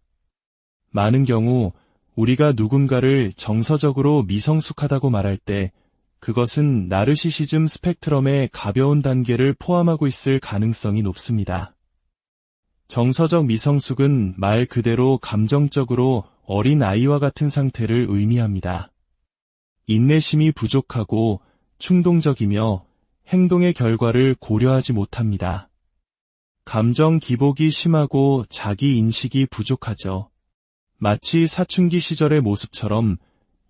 많은 경우 우리가 누군가를 정서적으로 미성숙하다고 말할 때 그것은 나르시시즘 스펙트럼의 가벼운 단계를 포함하고 있을 가능성이 높습니다. 정서적 미성숙은 말 그대로 감정적으로 어린 아이와 같은 상태를 의미합니다. 인내심이 부족하고 충동적이며 행동의 결과를 고려하지 못합니다. 감정 기복이 심하고 자기 인식이 부족하죠. 마치 사춘기 시절의 모습처럼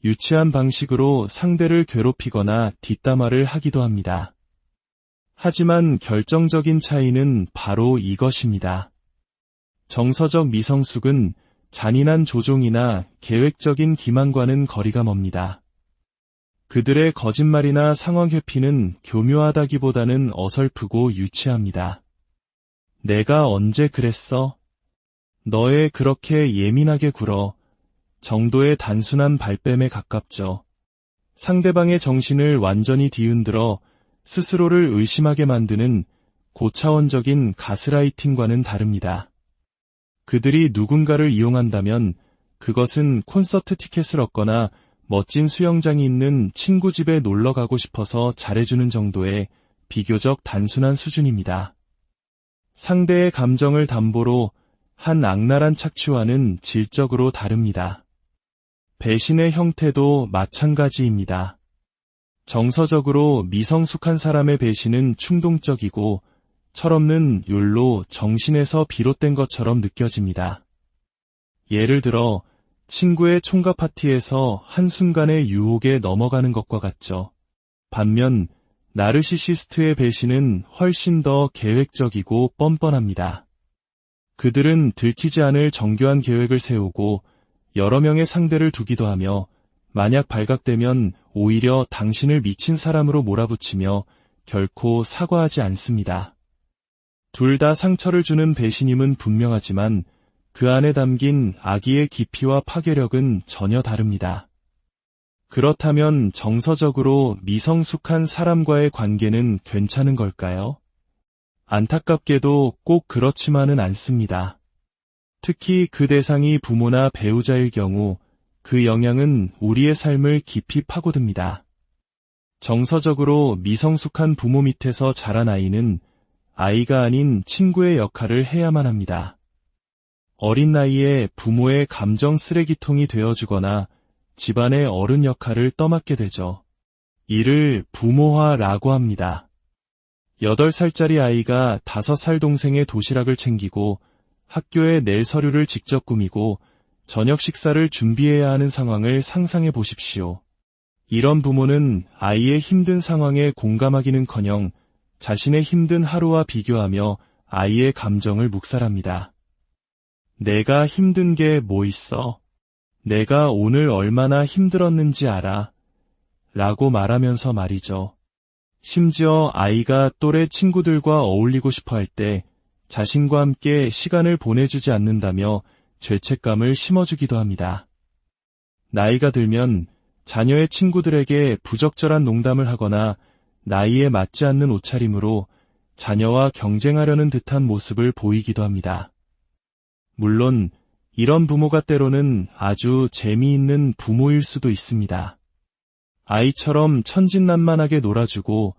유치한 방식으로 상대를 괴롭히거나 뒷담화를 하기도 합니다. 하지만 결정적인 차이는 바로 이것입니다. 정서적 미성숙은 잔인한 조종이나 계획적인 기만과는 거리가 멉니다. 그들의 거짓말이나 상황 회피는 교묘하다기보다는 어설프고 유치합니다. 내가 언제 그랬어? 너의 그렇게 예민하게 굴어 정도의 단순한 발뺌에 가깝죠. 상대방의 정신을 완전히 뒤흔들어 스스로를 의심하게 만드는 고차원적인 가스라이팅과는 다릅니다. 그들이 누군가를 이용한다면 그것은 콘서트 티켓을 얻거나 멋진 수영장이 있는 친구 집에 놀러 가고 싶어서 잘해주는 정도의 비교적 단순한 수준입니다. 상대의 감정을 담보로 한 악랄한 착취와는 질적으로 다릅니다. 배신의 형태도 마찬가지입니다. 정서적으로 미성숙한 사람의 배신은 충동적이고 철없는 욜로 정신에서 비롯된 것처럼 느껴집니다. 예를 들어 친구의 총각 파티에서 한순간의 유혹에 넘어가는 것과 같죠. 반면 나르시시스트의 배신은 훨씬 더 계획적이고 뻔뻔합니다. 그들은 들키지 않을 정교한 계획을 세우고 여러 명의 상대를 두기도 하며 만약 발각되면 오히려 당신을 미친 사람으로 몰아붙이며 결코 사과하지 않습니다. 둘 다 상처를 주는 배신임은 분명하지만 그 안에 담긴 악의의 깊이와 파괴력은 전혀 다릅니다. 그렇다면 정서적으로 미성숙한 사람과의 관계는 괜찮은 걸까요? 안타깝게도 꼭 그렇지만은 않습니다. 특히 그 대상이 부모나 배우자일 경우 그 영향은 우리의 삶을 깊이 파고듭니다. 정서적으로 미성숙한 부모 밑에서 자란 아이는 아이가 아닌 친구의 역할을 해야만 합니다. 어린 나이에 부모의 감정 쓰레기통이 되어주거나 집안의 어른 역할을 떠맡게 되죠. 이를 부모화라고 합니다. 8살짜리 아이가 5살 동생의 도시락을 챙기고 학교에 낼 서류를 직접 꾸미고 저녁 식사를 준비해야 하는 상황을 상상해 보십시오. 이런 부모는 아이의 힘든 상황에 공감하기는커녕 자신의 힘든 하루와 비교하며 아이의 감정을 묵살합니다. 내가 힘든 게 뭐 있어? 내가 오늘 얼마나 힘들었는지 알아? 라고 말하면서 말이죠. 심지어 아이가 또래 친구들과 어울리고 싶어 할 때 자신과 함께 시간을 보내주지 않는다며 죄책감을 심어주기도 합니다. 나이가 들면 자녀의 친구들에게 부적절한 농담을 하거나 나이에 맞지 않는 옷차림으로 자녀와 경쟁하려는 듯한 모습을 보이기도 합니다. 물론 이런 부모가 때로는 아주 재미있는 부모일 수도 있습니다. 아이처럼 천진난만하게 놀아주고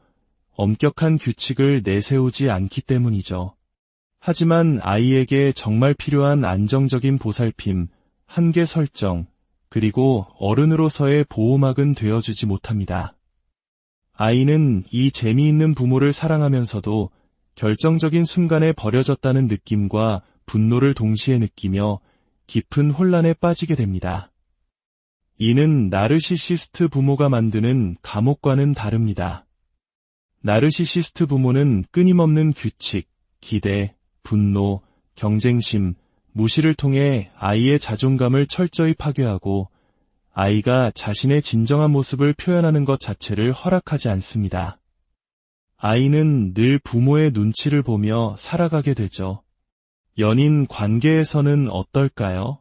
엄격한 규칙을 내세우지 않기 때문이죠. 하지만 아이에게 정말 필요한 안정적인 보살핌, 한계 설정, 그리고 어른으로서의 보호막은 되어주지 못합니다. 아이는 이 재미있는 부모를 사랑하면서도 결정적인 순간에 버려졌다는 느낌과 분노를 동시에 느끼며 깊은 혼란에 빠지게 됩니다. 이는 나르시시스트 부모가 만드는 감옥과는 다릅니다. 나르시시스트 부모는 끊임없는 규칙, 기대, 분노, 경쟁심, 무시를 통해 아이의 자존감을 철저히 파괴하고 아이가 자신의 진정한 모습을 표현하는 것 자체를 허락하지 않습니다. 아이는 늘 부모의 눈치를 보며 살아가게 되죠. 연인 관계에서는 어떨까요?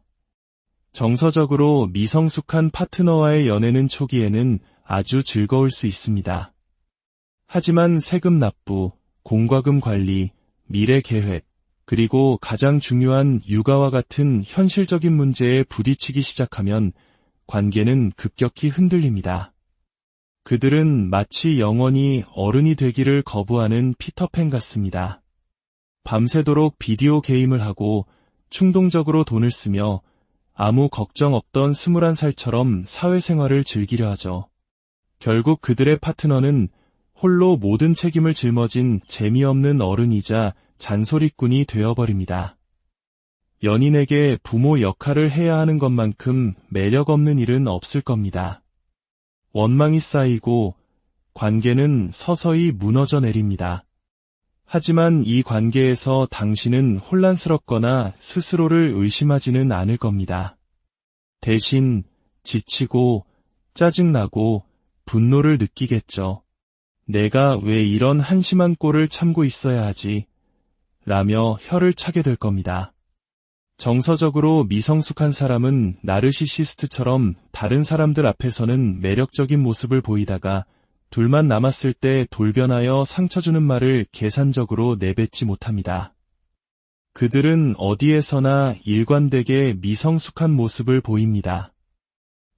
정서적으로 미성숙한 파트너와의 연애는 초기에는 아주 즐거울 수 있습니다. 하지만 세금 납부, 공과금 관리, 미래 계획, 그리고 가장 중요한 육아와 같은 현실적인 문제에 부딪히기 시작하면 관계는 급격히 흔들립니다. 그들은 마치 영원히 어른이 되기를 거부하는 피터팬 같습니다. 밤새도록 비디오 게임을 하고 충동적으로 돈을 쓰며 아무 걱정 없던 21살처럼 사회생활을 즐기려 하죠. 결국 그들의 파트너는 홀로 모든 책임을 짊어진 재미없는 어른이자 잔소리꾼이 되어버립니다. 연인에게 부모 역할을 해야 하는 것만큼 매력 없는 일은 없을 겁니다. 원망이 쌓이고 관계는 서서히 무너져 내립니다. 하지만 이 관계에서 당신은 혼란스럽거나 스스로를 의심하지는 않을 겁니다. 대신 지치고 짜증나고 분노를 느끼겠죠. 내가 왜 이런 한심한 꼴을 참고 있어야 하지? 라며 혀를 차게 될 겁니다. 정서적으로 미성숙한 사람은 나르시시스트처럼 다른 사람들 앞에서는 매력적인 모습을 보이다가 둘만 남았을 때 돌변하여 상처 주는 말을 계산적으로 내뱉지 못합니다. 그들은 어디에서나 일관되게 미성숙한 모습을 보입니다.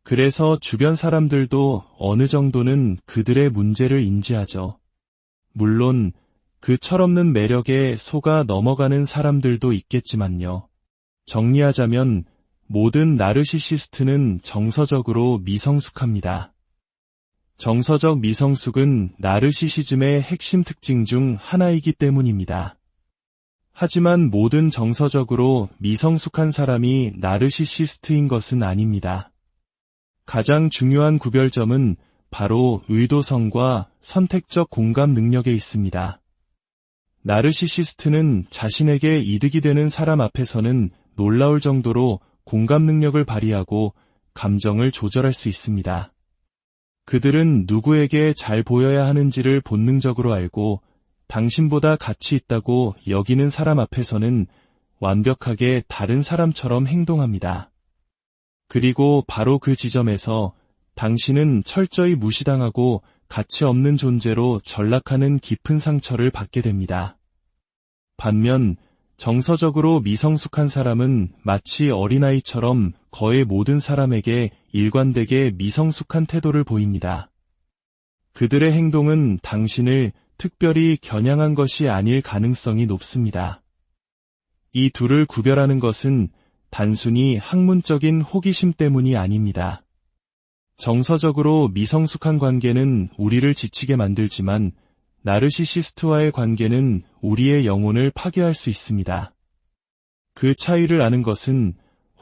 그래서 주변 사람들도 어느 정도는 그들의 문제를 인지하죠. 물론 그 철없는 매력에 속아 넘어가는 사람들도 있겠지만요. 정리하자면 모든 나르시시스트는 정서적으로 미성숙합니다. 정서적 미성숙은 나르시시즘의 핵심 특징 중 하나이기 때문입니다. 하지만 모든 정서적으로 미성숙한 사람이 나르시시스트인 것은 아닙니다. 가장 중요한 구별점은 바로 의도성과 선택적 공감 능력에 있습니다. 나르시시스트는 자신에게 이득이 되는 사람 앞에서는 놀라울 정도로 공감 능력을 발휘하고 감정을 조절할 수 있습니다. 그들은 누구에게 잘 보여야 하는지를 본능적으로 알고 당신보다 가치 있다고 여기는 사람 앞에서는 완벽하게 다른 사람처럼 행동합니다. 그리고 바로 그 지점에서 당신은 철저히 무시당하고 가치 없는 존재로 전락하는 깊은 상처를 받게 됩니다. 반면 정서적으로 미성숙한 사람은 마치 어린아이처럼 거의 모든 사람에게 일관되게 미성숙한 태도를 보입니다. 그들의 행동은 당신을 특별히 겨냥한 것이 아닐 가능성이 높습니다. 이 둘을 구별하는 것은 단순히 학문적인 호기심 때문이 아닙니다. 정서적으로 미성숙한 관계는 우리를 지치게 만들지만 나르시시스트와의 관계는 우리의 영혼을 파괴할 수 있습니다. 그 차이를 아는 것은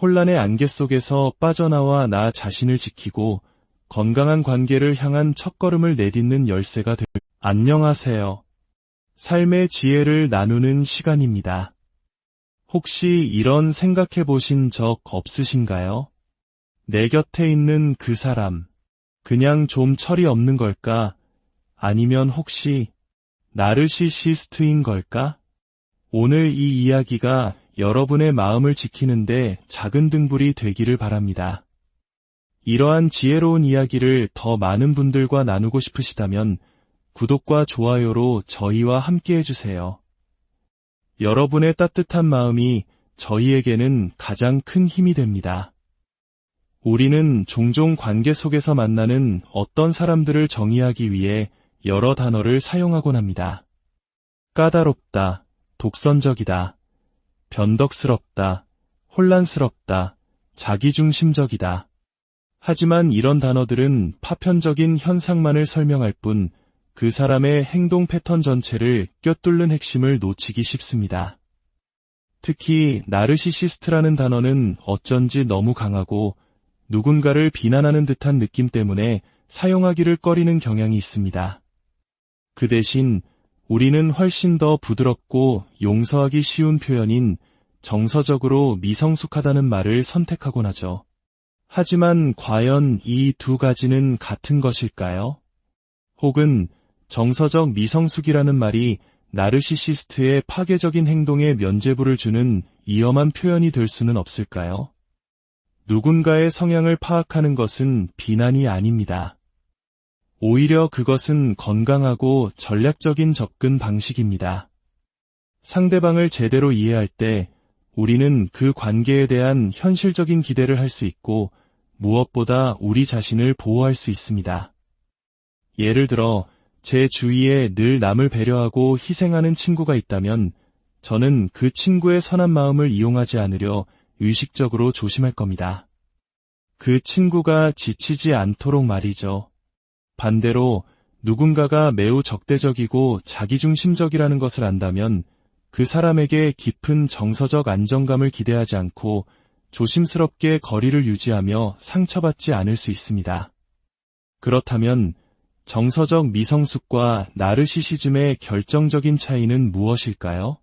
혼란의 안개 속에서 빠져나와 나 자신을 지키고 건강한 관계를 향한 첫걸음을 내딛는 열쇠가 안녕하세요. 삶의 지혜를 나누는 시간입니다. 혹시 이런 생각해 보신 적 없으신가요? 내 곁에 있는 그 사람, 그냥 좀 철이 없는 걸까? 아니면 혹시 나르시시스트인 걸까? 오늘 이 이야기가 여러분의 마음을 지키는데 작은 등불이 되기를 바랍니다. 이러한 지혜로운 이야기를 더 많은 분들과 나누고 싶으시다면 구독과 좋아요로 저희와 함께 해주세요. 여러분의 따뜻한 마음이 저희에게는 가장 큰 힘이 됩니다. 우리는 종종 관계 속에서 만나는 어떤 사람들을 정의하기 위해 여러 단어를 사용하곤 합니다. 까다롭다, 독선적이다, 변덕스럽다, 혼란스럽다, 자기중심적이다. 하지만 이런 단어들은 파편적인 현상만을 설명할 뿐 그 사람의 행동 패턴 전체를 꿰뚫는 핵심을 놓치기 쉽습니다. 특히 나르시시스트라는 단어는 어쩐지 너무 강하고 누군가를 비난하는 듯한 느낌 때문에 사용하기를 꺼리는 경향이 있습니다. 그 대신 우리는 훨씬 더 부드럽고 용서하기 쉬운 표현인 정서적으로 미성숙하다는 말을 선택하곤 하죠. 하지만 과연 이 두 가지는 같은 것일까요? 혹은 정서적 미성숙이라는 말이 나르시시스트의 파괴적인 행동에 면죄부를 주는 위험한 표현이 될 수는 없을까요? 누군가의 성향을 파악하는 것은 비난이 아닙니다. 오히려 그것은 건강하고 전략적인 접근 방식입니다. 상대방을 제대로 이해할 때 우리는 그 관계에 대한 현실적인 기대를 할 수 있고 무엇보다 우리 자신을 보호할 수 있습니다. 예를 들어 제 주위에 늘 남을 배려하고 희생하는 친구가 있다면 저는 그 친구의 선한 마음을 이용하지 않으려 의식적으로 조심할 겁니다. 그 친구가 지치지 않도록 말이죠. 반대로 누군가가 매우 적대적이고 자기중심적이라는 것을 안다면 그 사람에게 깊은 정서적 안정감을 기대하지 않고 조심스럽게 거리를 유지하며 상처받지 않을 수 있습니다. 그렇다면 정서적 미성숙과 나르시시즘의 결정적인 차이는 무엇일까요?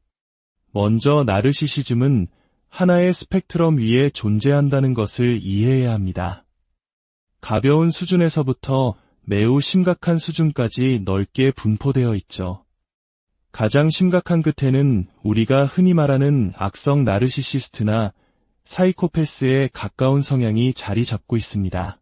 먼저 나르시시즘은 하나의 스펙트럼 위에 존재한다는 것을 이해해야 합니다. 가벼운 수준에서부터 매우 심각한 수준까지 넓게 분포되어 있죠. 가장 심각한 끝에는 우리가 흔히 말하는 악성 나르시시스트나 사이코패스에 가까운 성향이 자리 잡고 있습니다.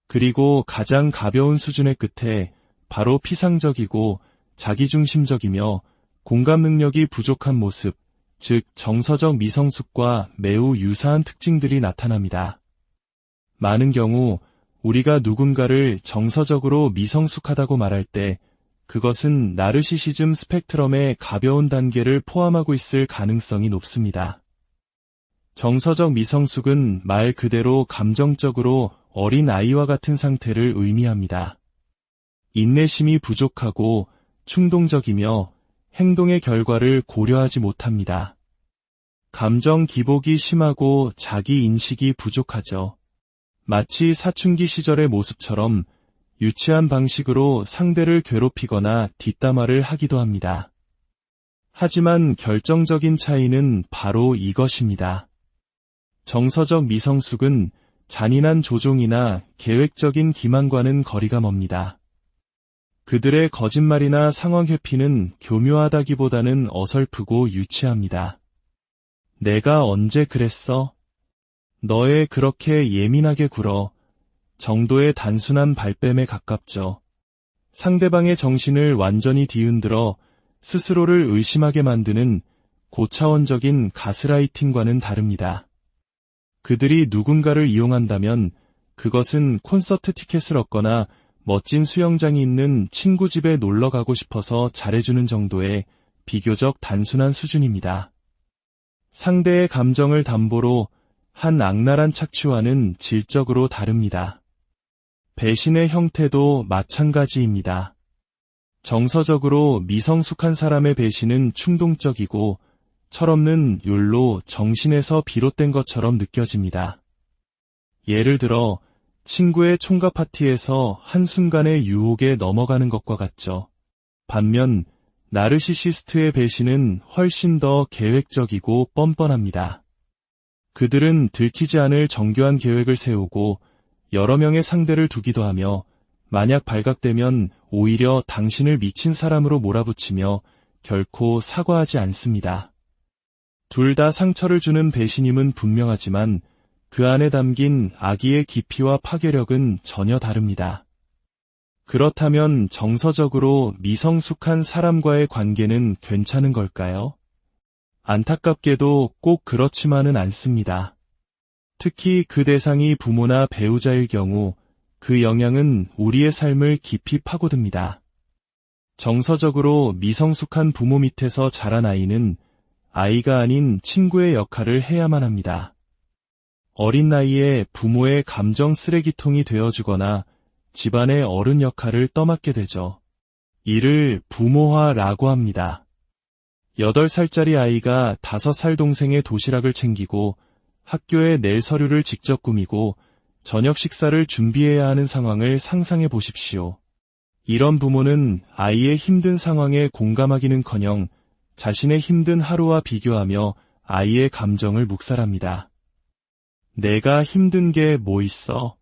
그리고 가장 가벼운 수준의 끝에 바로 피상적이고 자기중심적이며 공감 능력이 부족한 모습, 즉 정서적 미성숙과 매우 유사한 특징들이 나타납니다. 많은 경우 우리가 누군가를 정서적으로 미성숙하다고 말할 때 그것은 나르시시즘 스펙트럼의 가벼운 단계를 포함하고 있을 가능성이 높습니다. 정서적 미성숙은 말 그대로 감정적으로 어린 아이와 같은 상태를 의미합니다. 인내심이 부족하고 충동적이며 행동의 결과를 고려하지 못합니다. 감정 기복이 심하고 자기 인식이 부족하죠. 마치 사춘기 시절의 모습처럼 유치한 방식으로 상대를 괴롭히거나 뒷담화를 하기도 합니다. 하지만 결정적인 차이는 바로 이것입니다. 정서적 미성숙은 잔인한 조종이나 계획적인 기만과는 거리가 멉니다. 그들의 거짓말이나 상황 회피는 교묘하다기보다는 어설프고 유치합니다. 내가 언제 그랬어? 너의 그렇게 예민하게 굴어 정도의 단순한 발뺌에 가깝죠. 상대방의 정신을 완전히 뒤흔들어 스스로를 의심하게 만드는 고차원적인 가스라이팅과는 다릅니다. 그들이 누군가를 이용한다면 그것은 콘서트 티켓을 얻거나 멋진 수영장이 있는 친구 집에 놀러 가고 싶어서 잘해주는 정도의 비교적 단순한 수준입니다. 상대의 감정을 담보로 한 악랄한 착취와는 질적으로 다릅니다. 배신의 형태도 마찬가지입니다. 정서적으로 미성숙한 사람의 배신은 충동적이고 철없는 욜로 정신에서 비롯된 것처럼 느껴집니다. 예를 들어 친구의 총각 파티에서 한순간의 유혹에 넘어가는 것과 같죠. 반면 나르시시스트의 배신은 훨씬 더 계획적이고 뻔뻔합니다. 그들은 들키지 않을 정교한 계획을 세우고 여러 명의 상대를 두기도 하며 만약 발각되면 오히려 당신을 미친 사람으로 몰아붙이며 결코 사과하지 않습니다. 둘 다 상처를 주는 배신임은 분명하지만 그 안에 담긴 악의의 깊이와 파괴력은 전혀 다릅니다. 그렇다면 정서적으로 미성숙한 사람과의 관계는 괜찮은 걸까요? 안타깝게도 꼭 그렇지만은 않습니다. 특히 그 대상이 부모나 배우자일 경우 그 영향은 우리의 삶을 깊이 파고듭니다. 정서적으로 미성숙한 부모 밑에서 자란 아이는 아이가 아닌 친구의 역할을 해야만 합니다. 어린 나이에 부모의 감정 쓰레기통이 되어주거나 집안의 어른 역할을 떠맡게 되죠. 이를 부모화라고 합니다. 8살짜리 아이가 5살 동생의 도시락을 챙기고 학교에 낼 서류를 직접 꾸미고 저녁 식사를 준비해야 하는 상황을 상상해 보십시오. 이런 부모는 아이의 힘든 상황에 공감하기는커녕 자신의 힘든 하루와 비교하며 아이의 감정을 묵살합니다. 내가 힘든 게 뭐 있어?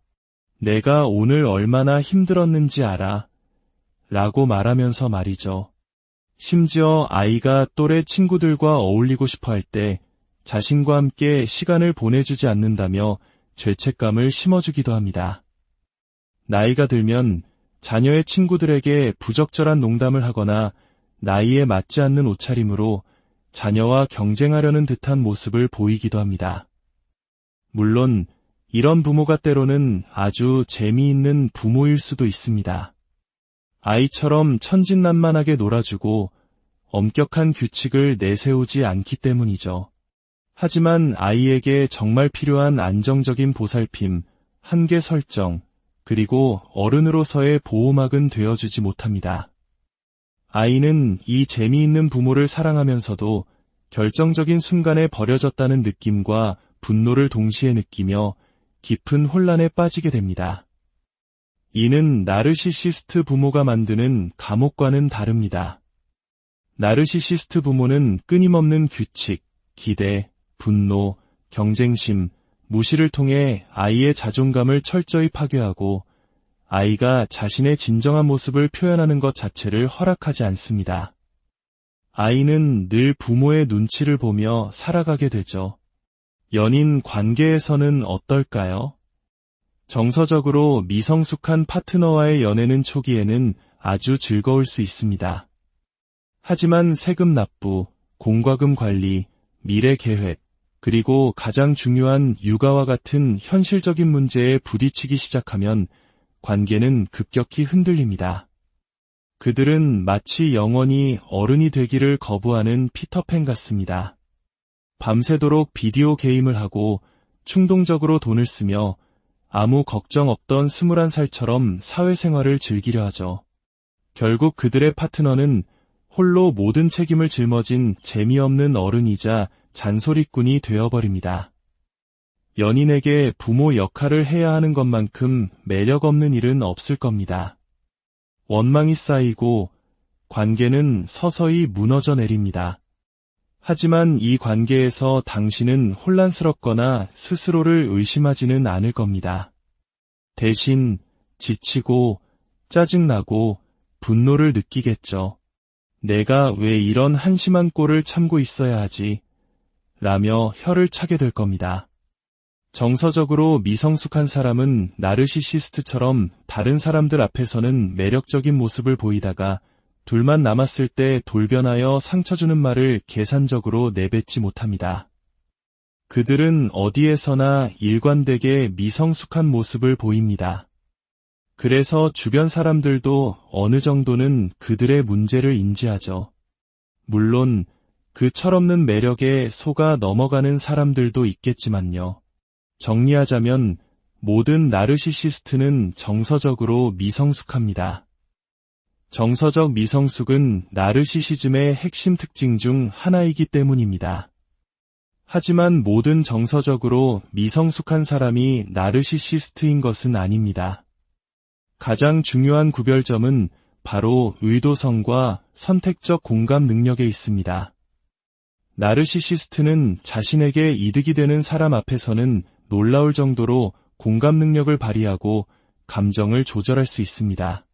내가 오늘 얼마나 힘들었는지 알아? 라고 말하면서 말이죠. 심지어 아이가 또래 친구들과 어울리고 싶어 할 때 자신과 함께 시간을 보내주지 않는다며 죄책감을 심어주기도 합니다. 나이가 들면 자녀의 친구들에게 부적절한 농담을 하거나 나이에 맞지 않는 옷차림으로 자녀와 경쟁하려는 듯한 모습을 보이기도 합니다. 물론 이런 부모가 때로는 아주 재미있는 부모일 수도 있습니다. 아이처럼 천진난만하게 놀아주고 엄격한 규칙을 내세우지 않기 때문이죠. 하지만 아이에게 정말 필요한 안정적인 보살핌, 한계 설정, 그리고 어른으로서의 보호막은 되어주지 못합니다. 아이는 이 재미있는 부모를 사랑하면서도 결정적인 순간에 버려졌다는 느낌과 분노를 동시에 느끼며 깊은 혼란에 빠지게 됩니다. 이는 나르시시스트 부모가 만드는 감옥과는 다릅니다. 나르시시스트 부모는 끊임없는 규칙, 기대, 분노, 경쟁심, 무시를 통해 아이의 자존감을 철저히 파괴하고 아이가 자신의 진정한 모습을 표현하는 것 자체를 허락하지 않습니다. 아이는 늘 부모의 눈치를 보며 살아가게 되죠. 연인 관계에서는 어떨까요? 정서적으로 미성숙한 파트너와의 연애는 초기에는 아주 즐거울 수 있습니다. 하지만 세금 납부, 공과금 관리, 미래 계획, 그리고 가장 중요한 육아와 같은 현실적인 문제에 부딪히기 시작하면 관계는 급격히 흔들립니다. 그들은 마치 영원히 어른이 되기를 거부하는 피터팬 같습니다. 밤새도록 비디오 게임을 하고 충동적으로 돈을 쓰며 아무 걱정 없던 21살처럼 사회생활을 즐기려 하죠. 결국 그들의 파트너는 홀로 모든 책임을 짊어진 재미없는 어른이자 잔소리꾼이 되어버립니다. 연인에게 부모 역할을 해야 하는 것만큼 매력 없는 일은 없을 겁니다. 원망이 쌓이고 관계는 서서히 무너져 내립니다. 하지만 이 관계에서 당신은 혼란스럽거나 스스로를 의심하지는 않을 겁니다. 대신 지치고 짜증나고 분노를 느끼겠죠. 내가 왜 이런 한심한 꼴을 참고 있어야 하지? 라며 혀를 차게 될 겁니다. 정서적으로 미성숙한 사람은 나르시시스트처럼 다른 사람들 앞에서는 매력적인 모습을 보이다가 둘만 남았을 때 돌변하여 상처 주는 말을 계산적으로 내뱉지 못합니다. 그들은 어디에서나 일관되게 미성숙한 모습을 보입니다. 그래서 주변 사람들도 어느 정도는 그들의 문제를 인지하죠. 물론 그 철없는 매력에 속아 넘어가는 사람들도 있겠지만요. 정리하자면 모든 나르시시스트는 정서적으로 미성숙합니다. 정서적 미성숙은 나르시시즘의 핵심 특징 중 하나이기 때문입니다. 하지만 모든 정서적으로 미성숙한 사람이 나르시시스트인 것은 아닙니다. 가장 중요한 구별점은 바로 의도성과 선택적 공감 능력에 있습니다. 나르시시스트는 자신에게 이득이 되는 사람 앞에서는 놀라울 정도로 공감 능력을 발휘하고 감정을 조절할 수 있습니다.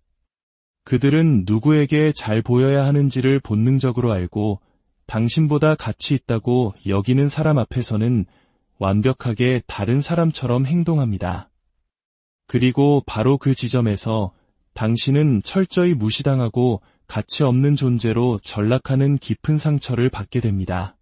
그들은 누구에게 잘 보여야 하는지를 본능적으로 알고 당신보다 가치 있다고 여기는 사람 앞에서는 완벽하게 다른 사람처럼 행동합니다. 그리고 바로 그 지점에서 당신은 철저히 무시당하고 가치 없는 존재로 전락하는 깊은 상처를 받게 됩니다.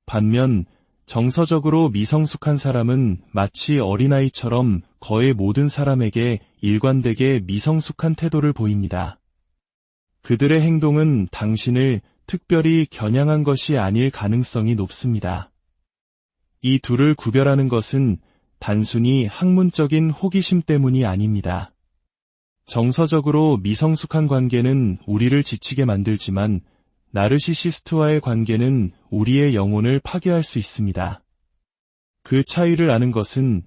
반면 정서적으로 미성숙한 사람은 마치 어린아이처럼 거의 모든 사람에게 일관되게 미성숙한 태도를 보입니다. 그들의 행동은 당신을 특별히 겨냥한 것이 아닐 가능성이 높습니다. 이 둘을 구별하는 것은 단순히 학문적인 호기심 때문이 아닙니다. 정서적으로 미성숙한 관계는 우리를 지치게 만들지만 나르시시스트와의 관계는 우리의 영혼을 파괴할 수 있습니다. 그 차이를 아는 것은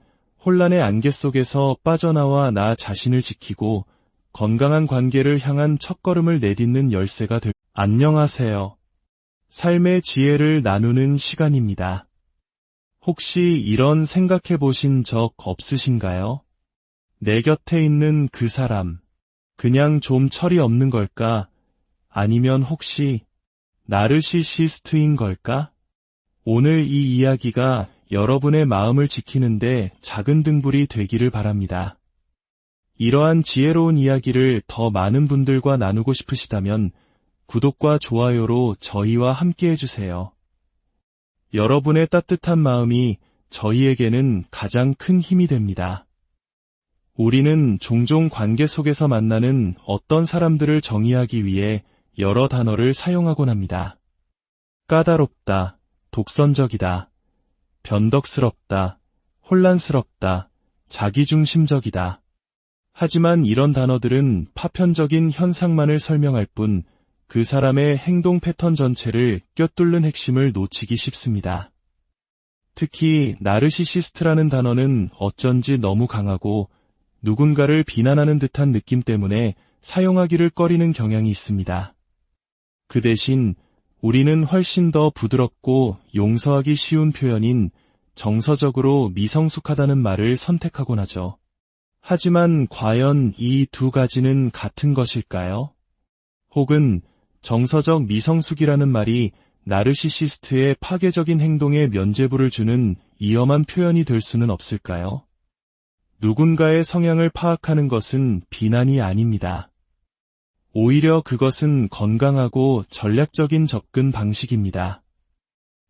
혼란의 안개 속에서 빠져나와 나 자신을 지키고 건강한 관계를 향한 첫걸음을 내딛는 열쇠가 될. 안녕하세요. 삶의 지혜를 나누는 시간입니다. 혹시 이런 생각해 보신 적 없으신가요? 내 곁에 있는 그 사람, 그냥 좀 철이 없는 걸까? 아니면 혹시 나르시시스트인 걸까? 오늘 이 이야기가 여러분의 마음을 지키는데 작은 등불이 되기를 바랍니다. 이러한 지혜로운 이야기를 더 많은 분들과 나누고 싶으시다면 구독과 좋아요로 저희와 함께 해주세요. 여러분의 따뜻한 마음이 저희에게는 가장 큰 힘이 됩니다. 우리는 종종 관계 속에서 만나는 어떤 사람들을 정의하기 위해 여러 단어를 사용하곤 합니다. 까다롭다, 독선적이다, 변덕스럽다, 혼란스럽다, 자기중심적이다. 하지만 이런 단어들은 파편적인 현상만을 설명할 뿐 그 사람의 행동 패턴 전체를 꿰뚫는 핵심을 놓치기 쉽습니다. 특히 나르시시스트라는 단어는 어쩐지 너무 강하고 누군가를 비난하는 듯한 느낌 때문에 사용하기를 꺼리는 경향이 있습니다. 그 대신 우리는 훨씬 더 부드럽고 용서하기 쉬운 표현인 정서적으로 미성숙하다는 말을 선택하곤 하죠. 하지만 과연 이 두 가지는 같은 것일까요? 혹은 정서적 미성숙이라는 말이 나르시시스트의 파괴적인 행동에 면죄부를 주는 위험한 표현이 될 수는 없을까요? 누군가의 성향을 파악하는 것은 비난이 아닙니다. 오히려 그것은 건강하고 전략적인 접근 방식입니다.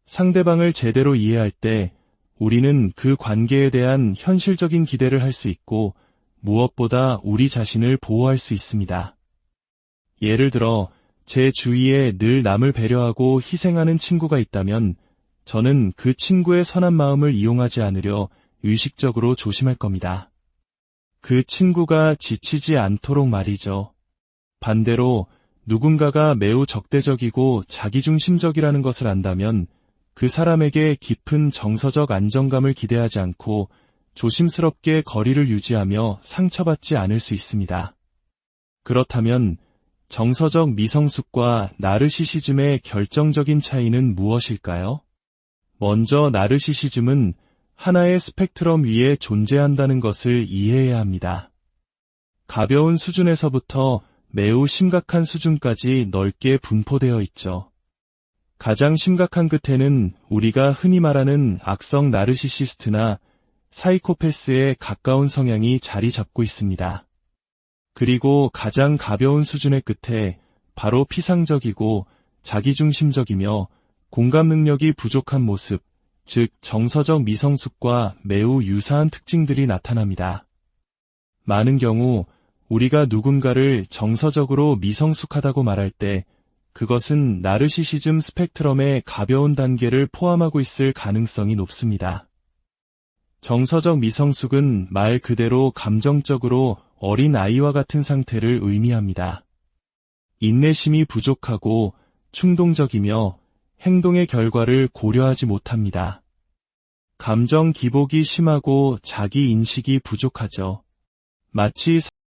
상대방을 제대로 이해할 때 우리는 그 관계에 대한 현실적인 기대를 할 수 있고 무엇보다 우리 자신을 보호할 수 있습니다. 예를 들어 제 주위에 늘 남을 배려하고 희생하는 친구가 있다면 저는 그 친구의 선한 마음을 이용하지 않으려 의식적으로 조심할 겁니다. 그 친구가 지치지 않도록 말이죠. 반대로 누군가가 매우 적대적이고 자기중심적이라는 것을 안다면 그 사람에게 깊은 정서적 안정감을 기대하지 않고 조심스럽게 거리를 유지하며 상처받지 않을 수 있습니다. 그렇다면 정서적 미성숙과 나르시시즘의 결정적인 차이는 무엇일까요? 먼저 나르시시즘은 하나의 스펙트럼 위에 존재한다는 것을 이해해야 합니다. 가벼운 수준에서부터 매우 심각한 수준까지 넓게 분포되어 있죠. 가장 심각한 끝에는 우리가 흔히 말하는 악성 나르시시스트나 사이코패스에 가까운 성향이 자리 잡고 있습니다. 그리고 가장 가벼운 수준의 끝에 바로 피상적이고 자기중심적이며 공감 능력이 부족한 모습, 즉 정서적 미성숙과 매우 유사한 특징들이 나타납니다. 많은 경우 우리가 누군가를 정서적으로 미성숙하다고 말할 때 그것은 나르시시즘 스펙트럼의 가벼운 단계를 포함하고 있을 가능성이 높습니다. 정서적 미성숙은 말 그대로 감정적으로 어린 아이와 같은 상태를 의미합니다. 인내심이 부족하고 충동적이며 행동의 결과를 고려하지 못합니다. 감정 기복이 심하고 자기 인식이 부족하죠. 마치